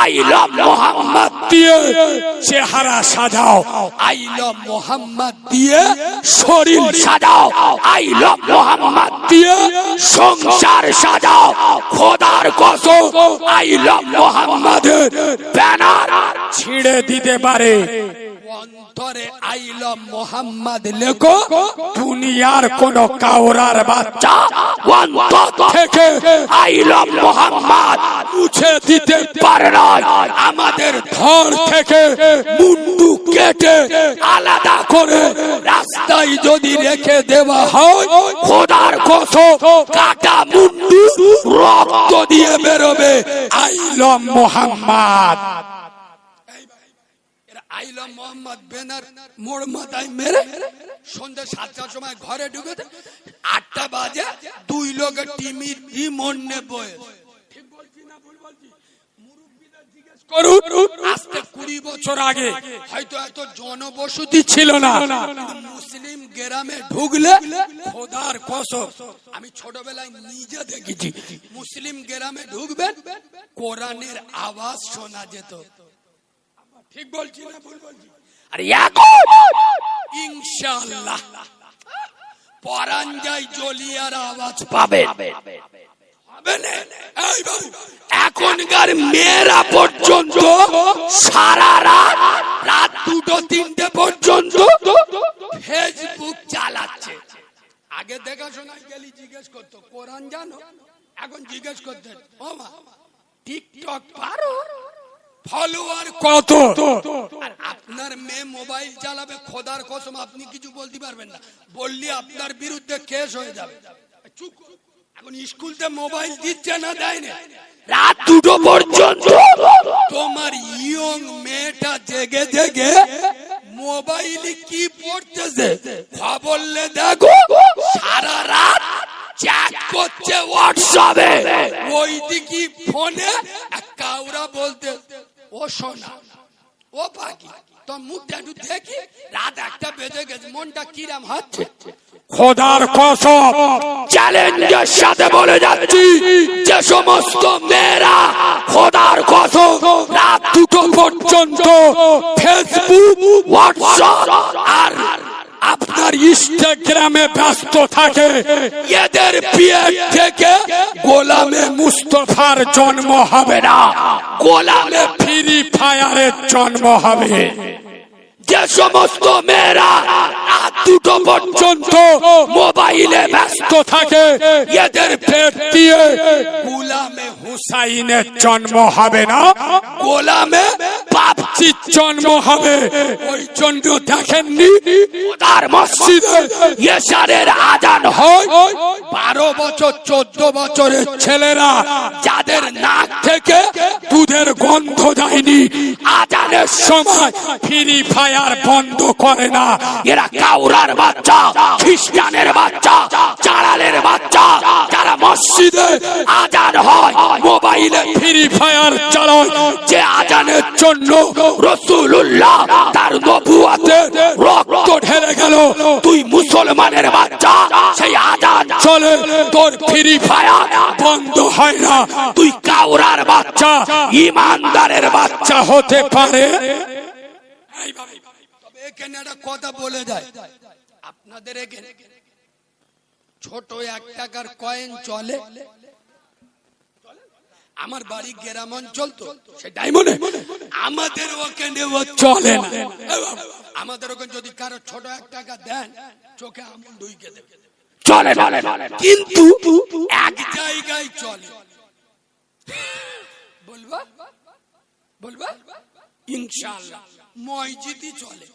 আই লাভ মোহাম্মদ দিয়ে চেহারা সাজাও, আই লাভ মোহাম্মদ দিয়ে শরীর সাজাও, আই লাভ মোহাম্মদ দিয়ে সংসার সাজাও। খোদার কসম আই লাভ মোহাম্মদের ব্যানার ছিঁড়ে দিতে পারে। অন্তরে আই লাভ মোহাম্মদ লেখো, দুনিয়ার কোন কাউরার বাচ্চা অন্তর থেকে আই লাভ মোহাম্মদ মুছে দিতে পারে না। আমাদের ধর থেকে মুন্ডু কেটে আলাদা করে রাস্তায় যদি রেখে দেওয়া হয়, খোদার কসম কাটা মুন্ডু রক্ত দিয়ে বেরোবে। আইলম মোহাম্মদ, আইলাম মোহাম্মদ বেনার মোড় মাথায় মেরে সন্ধ্যা 7টার সময় ঘরে ঢুকে 8টা বাজে 2 লোকের টিমির রিমোট নে বয়ে। ঠিক বলছি না ভুল বলছি? মুরব্বিদের জিজ্ঞেস করুন, আজকে 20 বছর আগে হয়তো এত জনবসতি ছিল না, মুসলিম গ্রামে ঢুকলে খোদার কসম আমি ছোটবেলায় নিজে দেখেছি, মুসলিম গ্রামে ঢুকবেন কোরআনের আওয়াজ শোনা যেত। ঠিক বলছি না ভুল বলছি? আর এখন ইনশাআল্লাহ পরান যাই জলিয়ার আওয়াজ পাবে। এখনকার মেয়েরা পর্যন্ত সারা রাত 2-3টে পর্যন্ত ফেসবুক চালাচ্ছে। আগে দেখাশোনা গেলি জিজ্ঞেস করতো কোরআন জানো, এখন জিজ্ঞেস করতে ও মা টিকটক পারো, ফলোয়ার কত? আর আপনার মেয়ে মোবাইল চালাবে, খোদার কসম আপনি কিছু বলতে পারবেন না, বললি আপনার বিরুদ্ধে কেস হয়ে যাবে। চুপ। এখন স্কুলতে মোবাইল দিচ্ছে না, দেয় না, রাত 2টো পর্যন্ত তোমার ইয়ং মেয়েটা জেগে জেগে মোবাইলে কি পড়তেছে খবরলে দেখো, সারা রাত চ্যাট করছে হোয়াটসঅ্যাপে, ওই দিকে ফোনে কাউরা বলতে ও সোনা ও পাখি তোর মুখটা একটু দেখি, রাত 1টা বেজে গেছে, মনটা কিরাম হচ্ছে। খোদার কসম চ্যালেঞ্জের সাথে বলে যাচ্ছি, যে সমস্ত মেয়েরা খোদার কসম রাত 2টো পর্যন্ত ফেসবুক হোয়াটসঅ্যাপ আর আপনার ইনস্টাগ্রামে ব্যস্ত থাকে, এদের পেট থেকে গোলামে মুস্তফার জন্ম হবে না, গোলামে ফ্রি ফায়ারের জন্ম হবে। যে সমস্ত মেয়েরা রাত 2টো পর্যন্ত মোবাইলে ব্যস্ত থাকে, এদের পেট দিয়ে গোলামে হুসাইনের জন্ম হবে না, গোলামে বাপচির জন্ম হবে। ওই জন্য দেখেননি তার মসজিদে ইশারের আজান হয়, 12 বছর 14 বছরের ছেলেরা যাদের নাক থেকে দুধের গন্ধ যায়নি, আজানের সময় ফ্রি ফায়ার বন্ধ করে না। এরা কাউরার বাচ্চা, খ্রিস্টানের বাচ্চা, চাড়ালের বাচ্চা, যারা মসজিদে আজান হয় মোবাইলে ফ্রি ফায়ার চালায়, যে আজানের জন্য রাসূলুল্লাহ তার নবুয়তে রক্ত ঢেলে গেল, তুই মুসলমানের বাচ্চা সেই আজান চলে তোর ফ্রি ফায়ার বন্ধ হয় না, তুই কাউরার বাচ্চা ইমানদারের বাচ্চা হতে পারে। তবে এখানে একটা কথা বলে যায়, আপনাদের এখানে ছোট 1 টাকার কয়েন চলে? আমার বাড়ি গ্রাম অঞ্চল তো সেটাই মনে, আমাদের ওখানে চলে না। আমাদের ওখানে যদি কারো ছোট 1 টাকা দেন চোখে আঙুল ঢুকে দেবে, চলে না। কিন্তু এক জায়গায় চলে, বলবা বলবা ইনশাআল্লাহ মসজিদই চলে।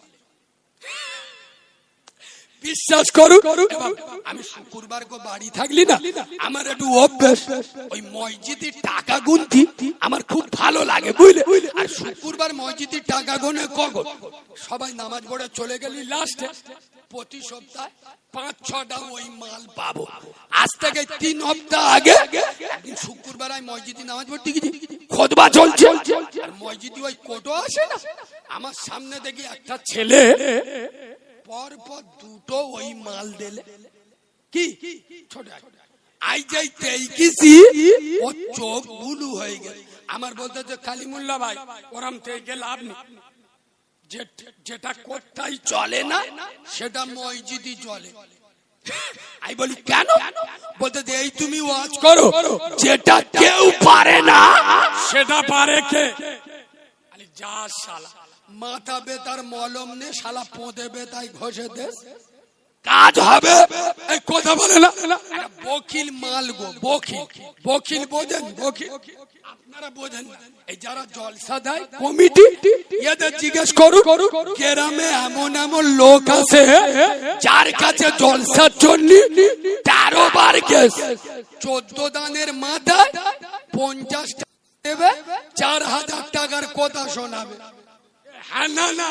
বিশ্বাস করুন, আমি শুক্রবার কো বাড়ি থাকলি না, আমার একটু অভ্যাস ওই মসজিদে টাকা গুনতি আমার খুব ভালো লাগে বুঝলে। আর শুক্রবার মসজিদে টাকা গুনে কখন সবাই নামাজ পড়ে চলে গেলি, লাস্টে প্রতি সপ্তাহে 5-6টা ওই মাল পাবো। আজ থেকে 3 সপ্তাহ আগে একদিন শুক্রবার আমি মসজিদে নামাজ পড়তে গেছি, খুতবা চলছে, আর মসজিদে ওই কোটো আসে না, আমার সামনে দেখি একটা ছেলে পর পর দুটো ওই মাল দিলে কি ছোট আই যাই তেইকিছি ও চোখ বুলু হয়ে গেল। আমার বলতে যে কালিমুল্লাহ ভাই ওরম থেকে লাভ নেই, যেটা কোথায় চলে না সেটা মসজিদই চলে। আমি বলি কেন? বলতে যে এই তুমি ওয়াজ করো, যেটা কেউ পারে না সেটা পারে কে? যা শালা মাথা বেতার মলম নে শালা পোঁদে বেতাই ঘষে দে কাজ হবে। এই কথা বলে না বকিল মাল গো, বকিল বকিল বোঝেন? বকিল আপনারা বোঝেন না। এই যারা জলসা দেয় কমিটি এদের জিজ্ঞেস করু গ্রামে এমন এমন লোক আছে যার কাছে জলসার জন্য 13 বার কেস, 14 দানের মাথায় 50 টাকা দেবে, 4000 টাকার কথা শোনাবে। হ্যাঁ না না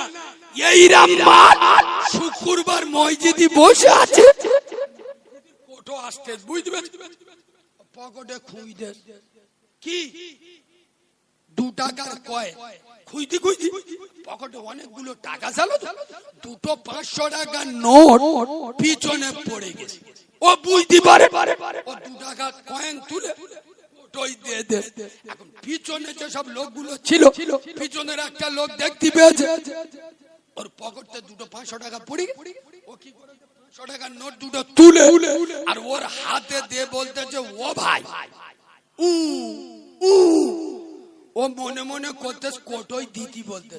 এই রামমান শুক্রবার মসজিদে বসে আছে, কোটো আসতে বুঝবে পকেটে খুঁজতে কি 2 টাকার কয় খুঁজতে খুঁজতে পকেটে অনেকগুলো টাকা ছিল, দুটো 500 টাকার নোট পিছনে পড়ে গেছে। ও বুঝতে পারে ও 2 টাকা কয়েন তুলে ওই দিয়ে দে। এখন পিছনে যে সব লোকগুলো ছিল পিছনের একটা লোক দেখতে পেয়েছে ওর পকেটে দুটো 500 টাকা পড়ে গেছে। ও কি করে 500 টাকার নোট দুটো তুলে আর ওর হাতে দিয়ে বলতেছে ও ভাই ও মনে মনে করতে কোটোই দিতি বলতে।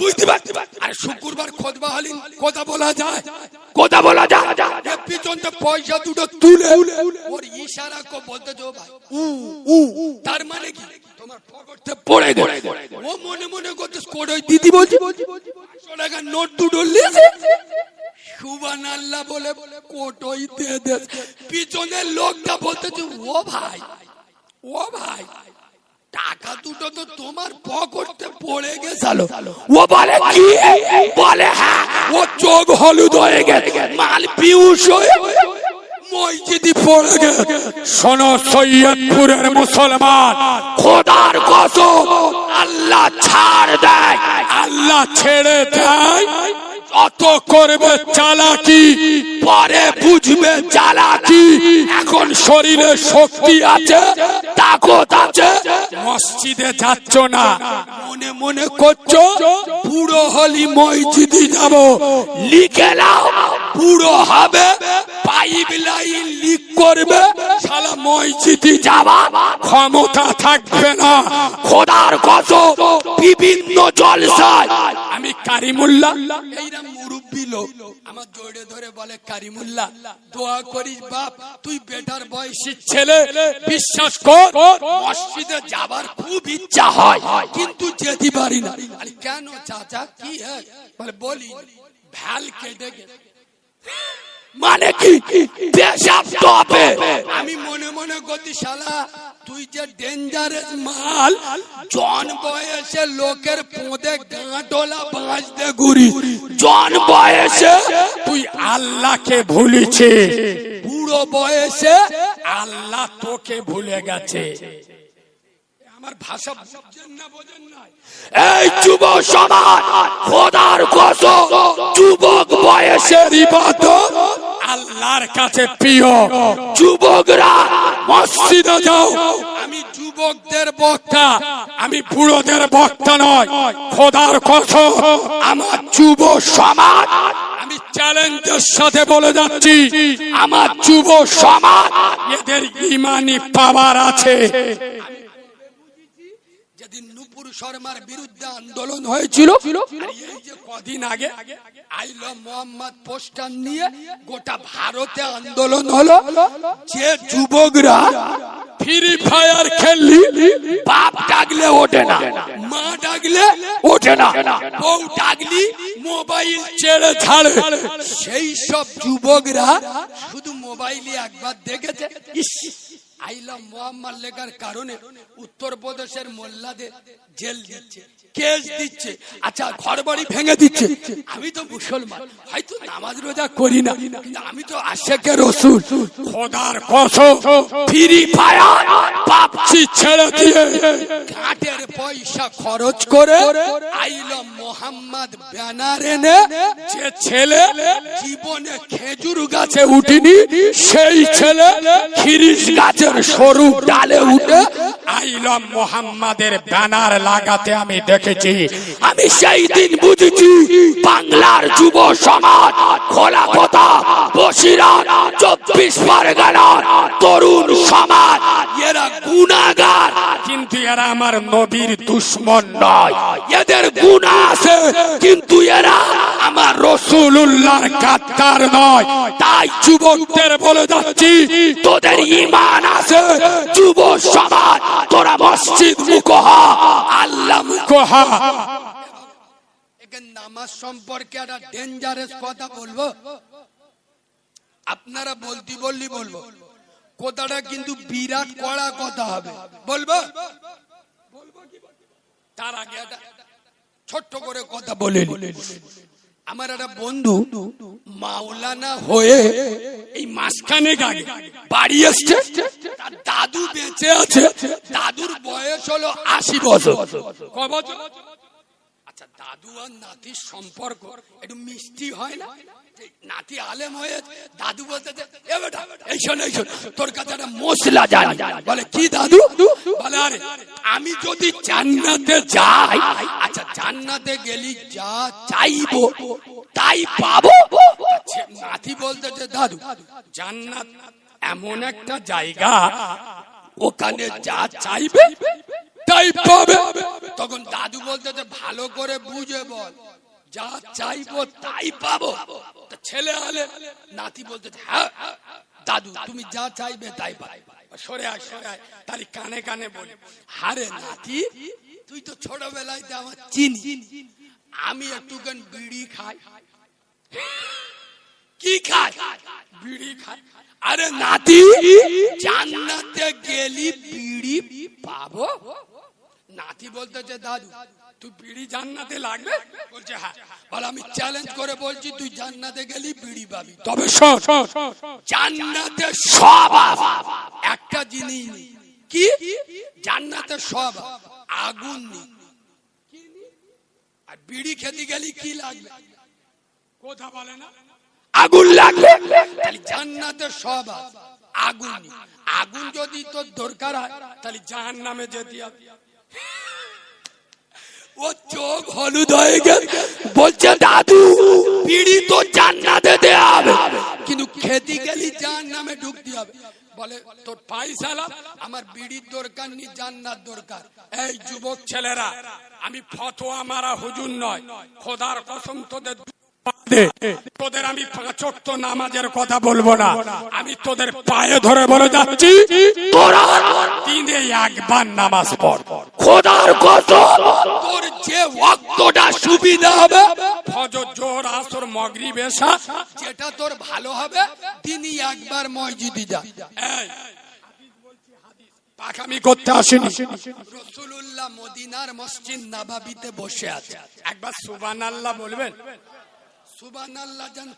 বুঝতে পারছি আর শুক্রবার খোদবা হলি কথা বলা যায়, কথা বলা যায়। পিছনটা পয়সা দুটো তুলে ওর ইশারা কো বলতে যো ভাই তার মানে কি তোমার পকেটে পড়ে গেছে। ও মনে মনে করতে কোটোই দিতি বলছি, 500 টাকার নোট দুটো লিয়েছে সুবহানাল্লাহ বলে কোটোই দিয়ে দে। পিছনের লোকটা বলতেছে ও ভাই ও ভাই টাকা দুটো তো তোমার পকেটে পড়ে গেছিল। ও বলে কি? বলে হ্যাঁ। ও চোখ হলুদ হয়ে গেছে, মাল পিউস হয়ে মসজিদে পড়ে গেছে। শোনো সৈয়দপুরের মুসলমান, খোদার কসম আল্লাহ ছাড় দেয়, আল্লাহ ছেড়ে দেয়। অত করবে চালাকি পরে বুঝবে চালাকি। এখন শরীরে শক্তি আছে, তাকত আছে, মসজিদে যাচ্ছ না, মনে মনে করছো বুড়ো হলি মসজিদে যাব। লিখে নাও বুড়ো হবে, পাইপ লাইন লিক করবে, শালা মসজিদে যাবা ক্ষমতা থাকবে না। খোদার কসম বিভিন্ন জলসায় আমি কারিমুল্লাহ এইরা মুরব্বি লোক আমার জোরে ধরে বলে কারিমুল্লাহ দোয়া করিস বাপ, তুই বেটার বয়সী ছেলে, বিশ্বাস কর মসজিদে যাবার খুব ইচ্ছা হয় কিন্তু যেতে পারি না। আরে কেন চাচা কি হয়? বলে বলি ভ্যাল কেটে গেছে। মানে কি পেশাব টপে। আমি মনে মনে করছি শালা তুই যে ডেঞ্জারাস মাল, জন বয়সে লোকের পোঁদে গাঁটলা বাঁচতে ঘুরি, জন বয়সে তুই আল্লাহকে ভুলেছে, বুড়ো বয়সে আল্লাহ তোকে ভুলে গেছে। আমার ভাষা বুঝছেন না বোঝেন না? এই যুব সমাজ খোদার কসম যুবক বয়সের ইবাদত আল্লাহর কাছে প্রিয়। যুবকরা মসজিদে যাও। আমি যুবকদের বক্তা, আমি বুড়োদের বক্তা নয়। খোদার কসম আমার যুব সমাজ, আমি চ্যালেঞ্জের সাথে বলে যাচ্ছি, আমার যুব সমাজ এদের ইমানি পাওয়ার আছে। যেদিন নুপুর শর্মার বিরুদ্ধে আন্দোলন হয়েছিল, এই যে কদিন আগে আইলো মোহাম্মদ পোস্টার নিয়ে গোটা ভারতে আন্দোলন হলো। যে যুবকরা ফ্রি ফায়ার খেললি, বাপ ডাকলে ওঠে না, মা ডাকলে ওঠে না, বউ ডাকলি মোবাইল ছেড়ে ছাড়ে, সেই সব যুবকরা শুধু মোবাইলে একবার দেখেছে। ইস আইলা মোহাম্মদ লেখার কারণে উত্তরপ্রদেশের মোল্লাদের জেল দিচ্ছে, কেস দিচ্ছে, আচ্ছা ঘর বাড়ি ভেঙে দিচ্ছে। আমি তো মুসলমান, হয়তো নামাজ রোজা করি না, কিন্তু আমি তো আশেকের রাসূল। খোদার কসম ফ্রি ফায়ার পাপচি ছেড়ে দিয়ে ঘাটের পয়সা খরচ করে আইল মোহাম্মদ ব্যানার এনে, যে ছেলে জীবনে খেজুর গাছে উঠিনি সেই ছেলে খিরিস গাছের সরু ডালে উঠে আইলাম মোহাম্মদের ব্যানার লাগাতে আমি দেখেছি। আমি সেই দিন বুঝেছি বাংলার যুব সমাজ, খোলাপথা, বসিরহাট, 24 পরগনার তরুণ সমাজ এরা গুনাহগার, কিন্তু এরা আমার নবীর দুশমন নয়। এদের গুনাহ আছে কিন্তু এরা আমার রাসূলুল্লাহর গাদ্দার নয়। তাই যুবকদের বলে যাচ্ছি, তোদের ঈমান আছে, যুব সমাজ তোরা মসজিদ মুখো হ, আল্লাহ মুখো হ। নামাজ সম্পর্কে একটা ডেঞ্জারাস কথা বলবো, আপনারা বললি বলবো, কথাটা কিন্তু বিরাট কড়া কথা হবে, বলবো। তার আগে একটা ছোট্ট করে কথা বলে, আমার একটা বন্ধু মাওলানা হয়ে এই মাসখানেক আগে বাড়ি এসছে, তার দাদু বেঁচে আছে, দাদুর বয়স হলো 80 বছর। কয় বছর? আচ্ছা, দাদু আর নাতির সম্পর্ক একটু মিষ্টি হয় না? নাতি আলেম হয়ে দাদু বলতে এই শোন তোর কাছে একটা মশলা জানি। বলে কি দাদু? বলে আরে আমি যদি জান্নাতে যাই, আচ্ছা জান্নাতে গেলি যা চাইবো তাই পাবো? নাতি বলতেছে দাদু জান্নাত এমন একটা জায়গা, ওখানে যা চাইবে তাই পাবে। তখন দাদু বলতেছে ভালো করে বুঝে বল, যা চাইবো তাই পাবো? ছেলে হলে নাতি বলতে হ্যাঁ দাদু তুমি যা চাইবে তাই পাবে। সরে আয় তার কানে কানে বলে, আরে নাতি তুই তো ছোটবেলায় আমার চিনি, আমি একটুখান বিড়ি খাই। কি খাই? বিড়ি খাই। আরে নাতি জান্নাতে গেলি বিড়ি পাবো? নাতি বলতেছে দাদু তুই বিড়ি জান্নাতে লাগবে? বলছে হ্যাঁ। বলে আমি চ্যালেঞ্জ করে বলছি তুই জান্নাতে গেলি বিড়ি পাবি, তবে জান্নাতে সব একটা জিনিস নেই। কি? জান্নাতে সব আগুন নেই। আর বিড়ি খেতে গেলি কি লাগবে? কথা বলে না, আগুন লাগবে। তাহলে জান্নাতে সব আগুন নেই। আগুন যদি তোর দরকার হয় তাহলে জাহান্নামে যেতে হবে। ও চোখ হলুদ হয়ে গেল, বলছে দাদু বিড়ি তো জান্নাতে দেয়া হবে, কিন্তু খেতে গেলি জাহান্নামে ঢুকতে হবে। বলে তোর পয়সা লাভ, আমার বিড়ির দরকার নেই, জান্নাত দরকার। এই যুবক ছেলেরা, আমি ফতোয়া মারা হুজুর নয়, খোদার কসম তোদের আমি 5 ওয়াক্ত নামাজের কথা বলবো না, আমি তোদের পায়ে ধরে বলে যাচ্ছি তোরা দিনে একবার নামাজ পড়। খোদার কসম তোর যে ওয়াক্তটা সুবিধা হবে, ফজর, জোহর, আসর, মাগরিব, এশা, যেটা তোর ভালো হবে দিনই একবার মসজিদে যা। এই পাকামি করতে আসেনি। রাসূলুল্লাহ মদিনার মসজিদ নববীতে বসে আছে, একবার সুবহানাল্লাহ বলবেন? সুবহানাল্লাহ জান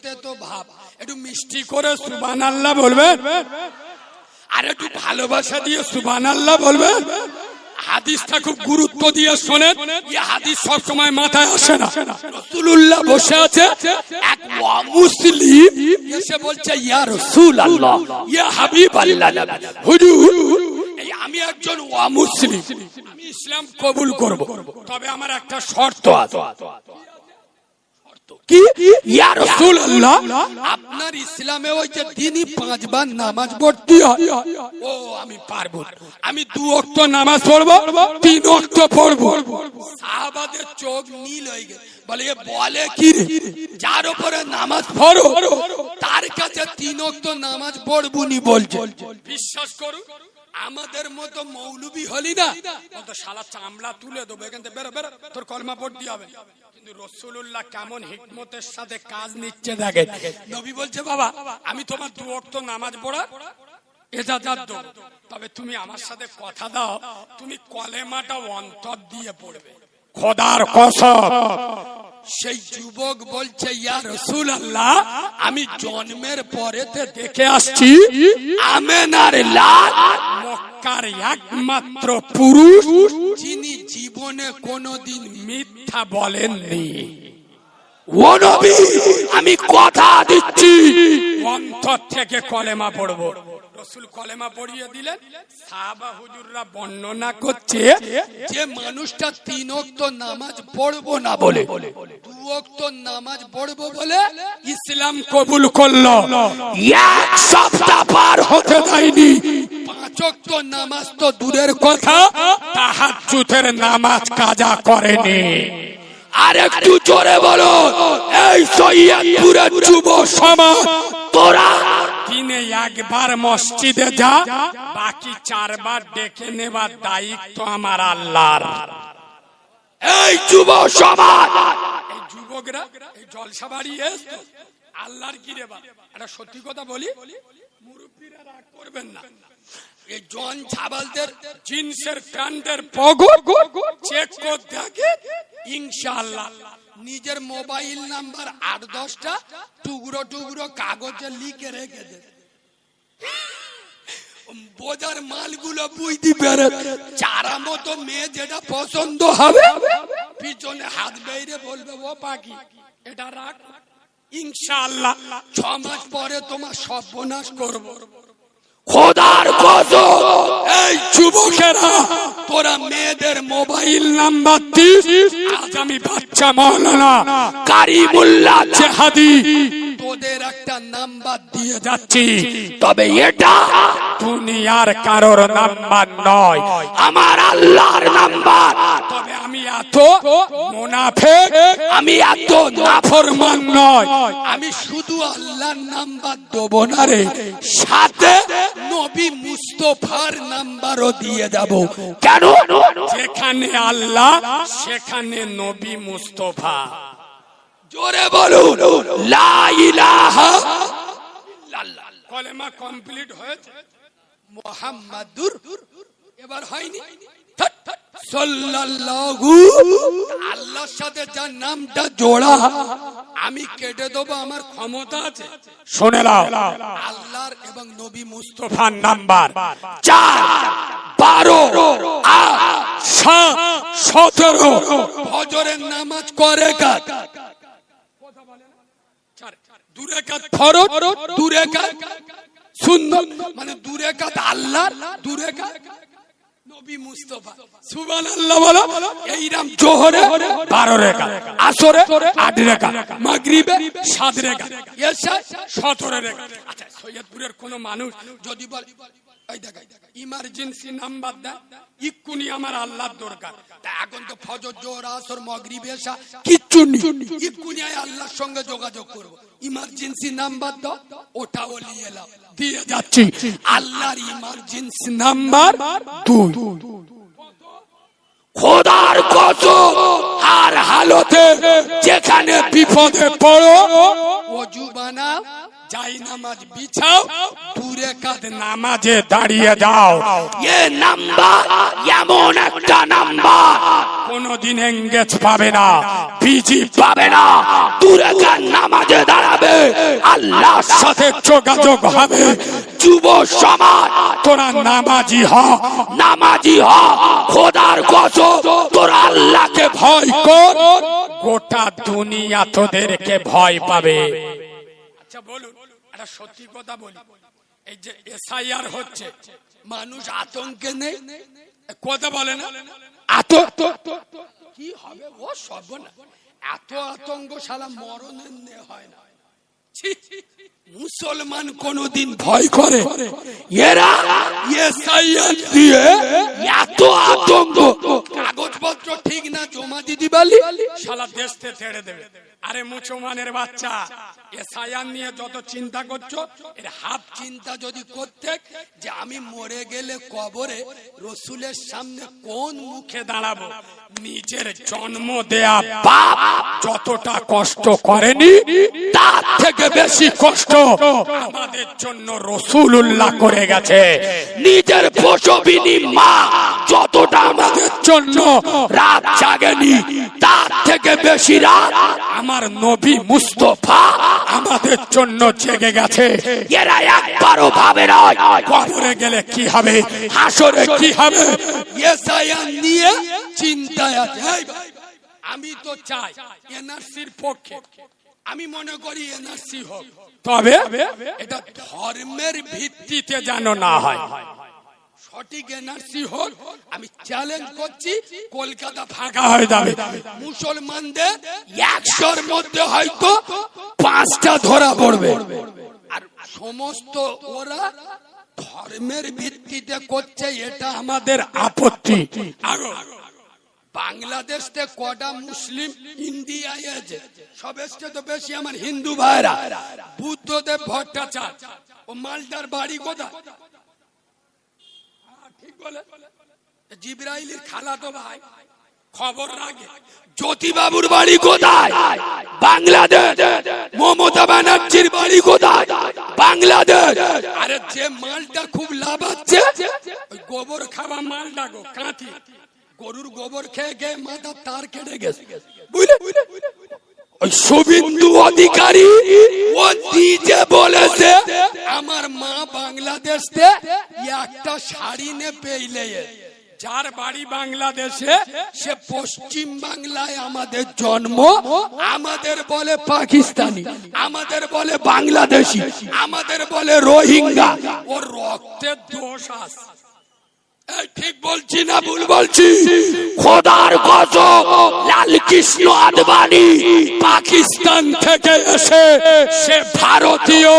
তেতো ভাব, একটু মিষ্টি করে সুবহানাল্লাহ বলবেন, আর একটু ভালোবাসা দিয়ে সুবহানাল্লাহ বলবেন। হাদিসটা খুব গুরুত্ব দিয়ে শোনেন, এই হাদিস সব সময় মাথায় আসে না। রাসূলুল্লাহ বসে আছে, এক মুসলিম এসে বলছে ইয়া রাসূলুল্লাহ, ইয়া হাবিবাল্লাহ, হুজুর আমি একজন মুসলিম, আমি ইসলাম কবুল করব, তবে আমার একটা শর্ত আছে। কি? ইয়া রাসূলুল্লাহ আপনার ইসলামে ওই যে দিনই 5 বার নামাজ পড়তে হয়। ও আমি পারবো, আমি 2 ওয়াক্ত নামাজ পড়বো, 3 ওয়াক্ত পড়বো। সাহাবাদের চোখ নীল হয়ে গেল, বলে এ বলে কি রে, যার উপরে নামাজ পড়ো তার কাছে 3 ওয়াক্ত নামাজ পড়বুনি বলছে। বিশ্বাস করুন আমাদের মতো মৌলবি হলি না, কত শালা চামড়া তুলে দেবো এখান থেকে, বেরো তোর কলমা পড়তে হবে। কিন্তু রাসূলুল্লাহ কেমন হিকমতের সাথে কাজ নিচ্ছে দেখেন। নবী বলছে বাবা আমি তোমার 2 ওয়াক্ত নামাজ পড়া ইজাজত দেব, তবে তুমি আমার সাথে কথা দাও, তুমি কলেমাটা অন্তর দিয়ে পড়বে। খোদার কসম সেই যুবক বলছে, ইয়া রাসূলুল্লাহ, আমি জন্মের পরেতে দেখে আসছি আমেনার লাল মক্কার একমাত্র পুরুষ যিনি জীবনে কোনোদিন মিথ্যা বলেননি। ও নবী, আমি কথা দিচ্ছি অন্তর থেকে কলেমা পড়বো। রসুল কলেমা পড়িয়ে দিলেন। সাহাবা হুজুররা বর্ণনা করছে যে মানুষটা 3 ওয়াক্ত নামাজ পড়বো না বলে 2 ওয়াক্ত নামাজ পড়বো বলে ইসলাম কবুল করলো, এক সপ্তাহ পার হতে দেয়নি। 5 ওয়াক্ত নামাজ তো দূরের কথা, তাহাজ্জুদের নামাজ কাজা করেনি। আর একটু জোরে বলো, এই সৈয়দপুরের যুব সমাজ, তোরা দিনে একবার মসজিদে যা, বাকি 4 বার ডেকে নেবার দায়িত্ব আমার আল্লাহর। এই যুব সমাজ, এই যুবকরা এই জলসা বাড়ি এসতো আল্লাহর কি রে বাবা, এটা সত্যি কথা বলি, মুরব্বীরা রাগ করবেন না। এই জন ছাবালদের জিন্সের প্যান্টের পকেট চেক করতে থাকে, ইনশাআল্লাহ নিজের মোবাইল নাম্বার 8-10টা টুকরো টুকরো কাগজে লিখে রেখে দে। বোঝার মালগুলো বুঝতে পারে, চারা মতো মেয়ে যেটা পছন্দ হবে পিছনে হাত বেড়ে বলবে, ও পাখি এটা রাখ, ইনশাআল্লাহ 6 মাস পরে তোমার সর্বনাশ করব। খোদার কসম, এই যুবকেরা, তোরা মেয়েদের মোবাইল নাম্বার দিস, আজ আমি বাচ্চা মাওলানা কারিমুল্লাহ জেহাদি তোদের একটা নাম্বার দিয়ে যাচ্ছি, তবে এটা দুনিয়ার কারোর নাম্বার নয়, আমার আল্লাহর নাম্বার। তবে আমি এত মুনাফিক, আমি এত নাফরমান নয়, আমি শুধু আল্লাহর নাম্বার দেব না রে, সাথে নবী মুস্তাফার নাম্বারও দিয়ে যাব। কেন? যেখানে আল্লাহ সেখানে নবী মুস্তাফা। জোরে বলুন, লা ইলাহা ইল্লাল্লাহ। কলেমা কমপ্লিট হয়েছে, মুহাম্মাদুর এবার হয়নি সাল্লাল্লাহু, আল্লাহর সাথে যার নামটা জোড়া আমি কেটে দেবো, আমার ক্ষমতা আছে। শুনে নাও, আল্লাহর এবং নবী মুস্তাফার নাম্বার 4, 12, 8, 7, 17। ফজরের নামাজ করে কাজ, 2 রাকাত ফরজ, 2 রাকাত সুন্নাত, মানে 2 রাকাত আল্লাহর, 2 রাকাত নবী মুস্তাফা। সুবহানাল্লাহ বলো। এইরাম জোহরে 12 রাকাত, আসরে 8 রাকাত, মাগরিবে 7 রাকাত, এশা 17 রাকাত। আচ্ছা, সৈয়দপুরের কোন মানুষ যদি বল, এই দেখ ইমার্জেন্সি নাম্বার দেয়, ইক্ষুনি আমার আল্লাহর দরকার, তা এখন তো ফজর, জোহর, আসর, মাগরিব, এশা কিচ্ছু নেই, ইক্ষুনি আল্লাহর সঙ্গে যোগাযোগ করব। ইমার্জেন্সি নাম্বার দাও, ওটাও নিয়ে এলাম, দিয়ে যাচ্ছি। আল্লাহর ইমার্জেন্সি নাম্বার 2। খোদার কসম, আর হালতে যেখানে বিপদে পড়ো, ওযু বানাও, যাই নামাজ বিছাও, 2 রাকাত নামাজে দাঁড়িয়ে যাও। এ নাম্বার এমন একটা নাম্বার, কোনদিন এঙ্গেজ পাবে না, বিজি পাবে না। 2 রাকাত নামাজে দাঁড়াবে, আল্লাহর সাথে যোগাযোগ হবে। যুব সমাজ, তোরা নামাজি হ, নামাজি হ, খোদার কসম তোরা আল্লাহকে ভয় কর, গোটা দুনিয়া তোদেরকে ভয় পাবে। আচ্ছা বলুন, একটা সত্যি কথা বলি, এই যে এসআইআর হচ্ছে, মানুষ আতঙ্কে নেই, কথা বলে না, কি হবে ও সর্বনাশ, এত আতঙ্ক শালা মরণের নে হয় না। মুসলমান কোনদিন ভয় করে, এরা এসআইআর দিয়ে এত আতঙ্ক, কাগজপত্র ঠিক না জমা দিদি বলি শালা দেশ থেকে ছেড়ে দেবে। আরে মুসলমানের বাচ্চা, এসআইআর নিয়ে যত চিন্তা করছো, এর হাফ চিন্তা যদি করতে যে আমি মরে গেলে কবরে রসুলের সামনে কোন মুখে দাঁড়াবো, নিজের জন্ম দেয়া বাপ যতটা কষ্ট করেনি, তার থেকে বেশি কষ্ট আমাদের জন্য রাসূলুল্লাহ করে গেছে। নিজের প্রসবিনী মা যতটা আমাদের জন্য রাত জাগেনি, তার থেকে বেশি রাত আমার নবী মুস্তাফা আমাদের জন্য জেগে গেছে। এরা একবারও ভাবে না কবরে গেলে কি হবে, হাসরে কি হবে, এসআইআর নিয়ে চিন্তায় আছে। আমি তো চাই এনআরসির পক্ষে, আমি মনে করি এনআরসি হোক, তবে এটা ধর্মের ভিত্তিতে যেন না হয়, সঠিক এনআরসি হোক। আমি চ্যালেঞ্জ করছি, কলকাতা ফাঁকা হয়ে যাবে, মুসলমানদের 100-র মধ্যে হয়তো 5টা ধরা পড়বে। আর সমস্ত ওরা ধর্মের ভিত্তিতে করছে, এটা আমাদের আপত্তি। বাংলাদেশ থেকে কটা মুসলিম ইন্ডিয়ায় আছে, সবচেয়ে তো বেশি আমার হিন্দু ভাইরা। বুদ্ধদেব ভট্টাচার্য, ও মালদার বাড়ি কোথায়? ঠিক বলে, জিবরাইলের খালাতো ভাই, খবর রাখে। জ্যোতিবাবুর বাড়ি কোথায়? বাংলাদেশ। মমতা ব্যানার্জির বাড়ি কোথায়? বাংলাদেশ। আরে যে মালটা খুব লাভ আছে, ওই গোবর খাওয়া মালটা গো, কাঁথি গরুর গোবর খেয়ে খেয়ে মাথা তার কেটে গেছে, বুঝলে? ওই শুভেন্দু অধিকারী ও নিজে বলেছে আমার মা বাংলাদেশ থেকে একটা শাড়ি নে পেইলে, যার বাড়ি বাংলাদেশে সে পশ্চিম বাংলায় আমাদের জন্ম, আমাদের বলে পাকিস্তানি, আমাদের বলে বাংলাদেশি, আমাদের বলে রোহিঙ্গা। ওর রক্তের দোষ আছে। ঠিক বলছি না ভুল বলছি? খোদার কসম, লাল কৃষ্ণ আদবানি পাকিস্তান থেকে এসে সে ভারতীয়,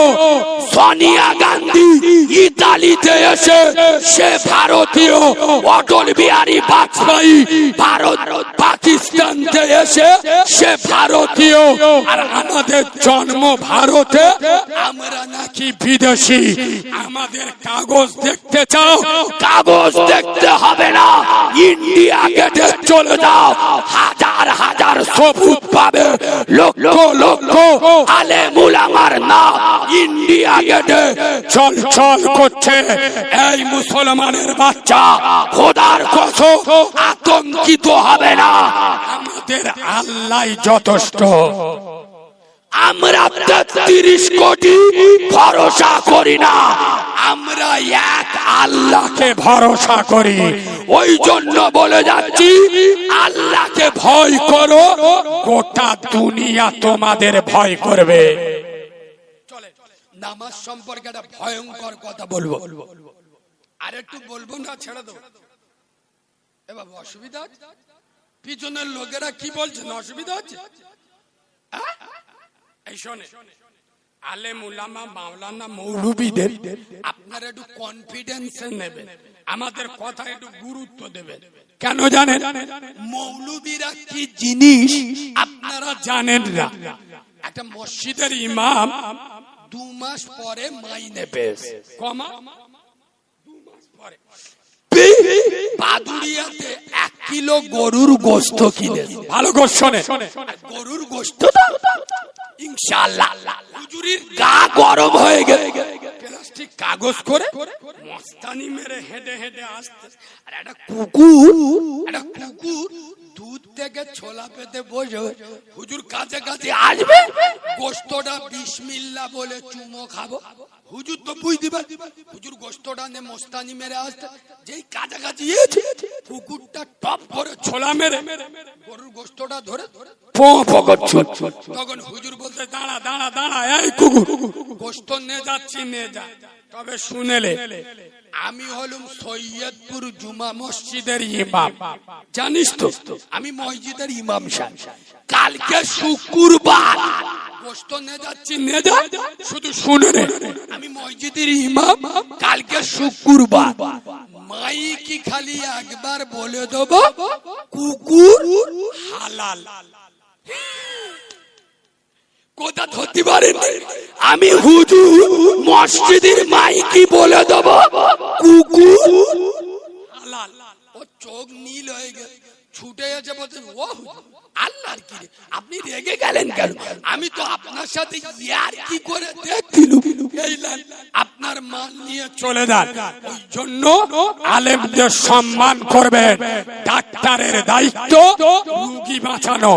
সোনিয়া গান্ধী ইতালিতে এসে সে ভারতীয়, অটল বিহারী বাজপেয়ী ভারত পাকিস্তান থেকে এসে সে ভারতীয়, আর আমাদের জন্ম ভারতে, আমরা নাকি বিদেশি। আমাদের কাগজ দেখতে চাও? কাগজ দেখতে হবে না, ইন্ডিয়া গেটে চলে যাও, হাজার হাজার সবুজ পাবে, লক্ষ লক্ষ আলেম উলামার নাম ইন্ডিয়া গেটে চল চল করছে। এই মুসলমানের বাচ্চা, খোদার কসম আতঙ্কিত হবে না, আমাদের আল্লাহ যথেষ্ট। আমরা ৩৩ কোটি ভরসা করি না, আমরা এক আল্লাহকে ভরসা করি। ওই জন্য বলে যাচ্ছি, আল্লাহকে ভয় করো, গোটা দুনিয়া তোমাদের ভয় করবে। চলে নামাজ সম্পর্কে একটা ভয়ঙ্কর কথা বলবো, আর একটু বলবো না ছেড়ে দেবো? এ বাবা, অসুবিধা হচ্ছে? পিছনের লোকেরা কি বলছেন, অসুবিধা হচ্ছে? এই শোনে, আলেম উলামা মাওলানা মৌলবীদের আপনারা একটু কনফিডেন্স নেবেন, আমাদের কথা একটু গুরুত্ব দেবেন। কেন জানেন? মৌলবীরা কি জিনিস আপনারা জানেন না। একটা মসজিদের ইমাম 2 মাস পরে মাইনে পেয়েছে, কমা 2 মাস পরে বাদুড়িয়াতে 1 কিলো গরুর গোশত কিনে, ভালো গোশত শোনে, গরুর গোশত ইনশাআল্লাহ হুজুরির গা গরম হয়ে গেছে, প্লাস্টিক কাগজ করে মস্তানি মেরে হেঁটে হেঁটে আসতে, আর একটা কুকুর দুধ থেকে ছোলা পেতে বসে হুজুর কাছে কাছে আসবে, গোশতটা বিসমিল্লাহ বলে চুমো খাবো। হুজুর তো বুঝতে পারবে, হুজুর গোশতটা নে মস্তানি মেরে আসতে, যেই কাছাকাছি কুকুরটা টপ করে ছোলা মেরে গরুর গোশতটা ধরে তখন হুজুর বলতে, দাঁড়া দাঁড়া দাঁড়া, এই কুকুর, গোশত নে যাচ্ছি, নে যা। তবে শুনেলে, আমি হলুম সৈয়দপুর জুমা মসজিদের ইমাম, জানিস তো আমি মসজিদের ইমাম সাহেব। কালকে শুক্রবার, গোশত নে যাচ্ছি, নে যা, শুধু শুনে নে, আমি মসজিদের ইমাম, কালকে শুক্রবার। মাইকি খালি একবার বলে দেবো, কুকুর হালাল। কোথা ধরতে পারেন? আমি হুজুর মসজিদের মাইকি বলে দেব, কুকুর হালাল। ও চোখ নীল হয়ে গেছে, ছুটে গেছে, বলছে ও আল্লাহর কি, আপনি রেগে গেলেন কেন? আমি তো আপনার সাথে ইয়ার কি করে দেখছিলাম, আপনার মান নিয়ে চলে যান। ওই জন্য আলেমদের সম্মান করবেন, ডাক্তার ডাক্তারের দায়িত্ব রোগী বাঁচানো,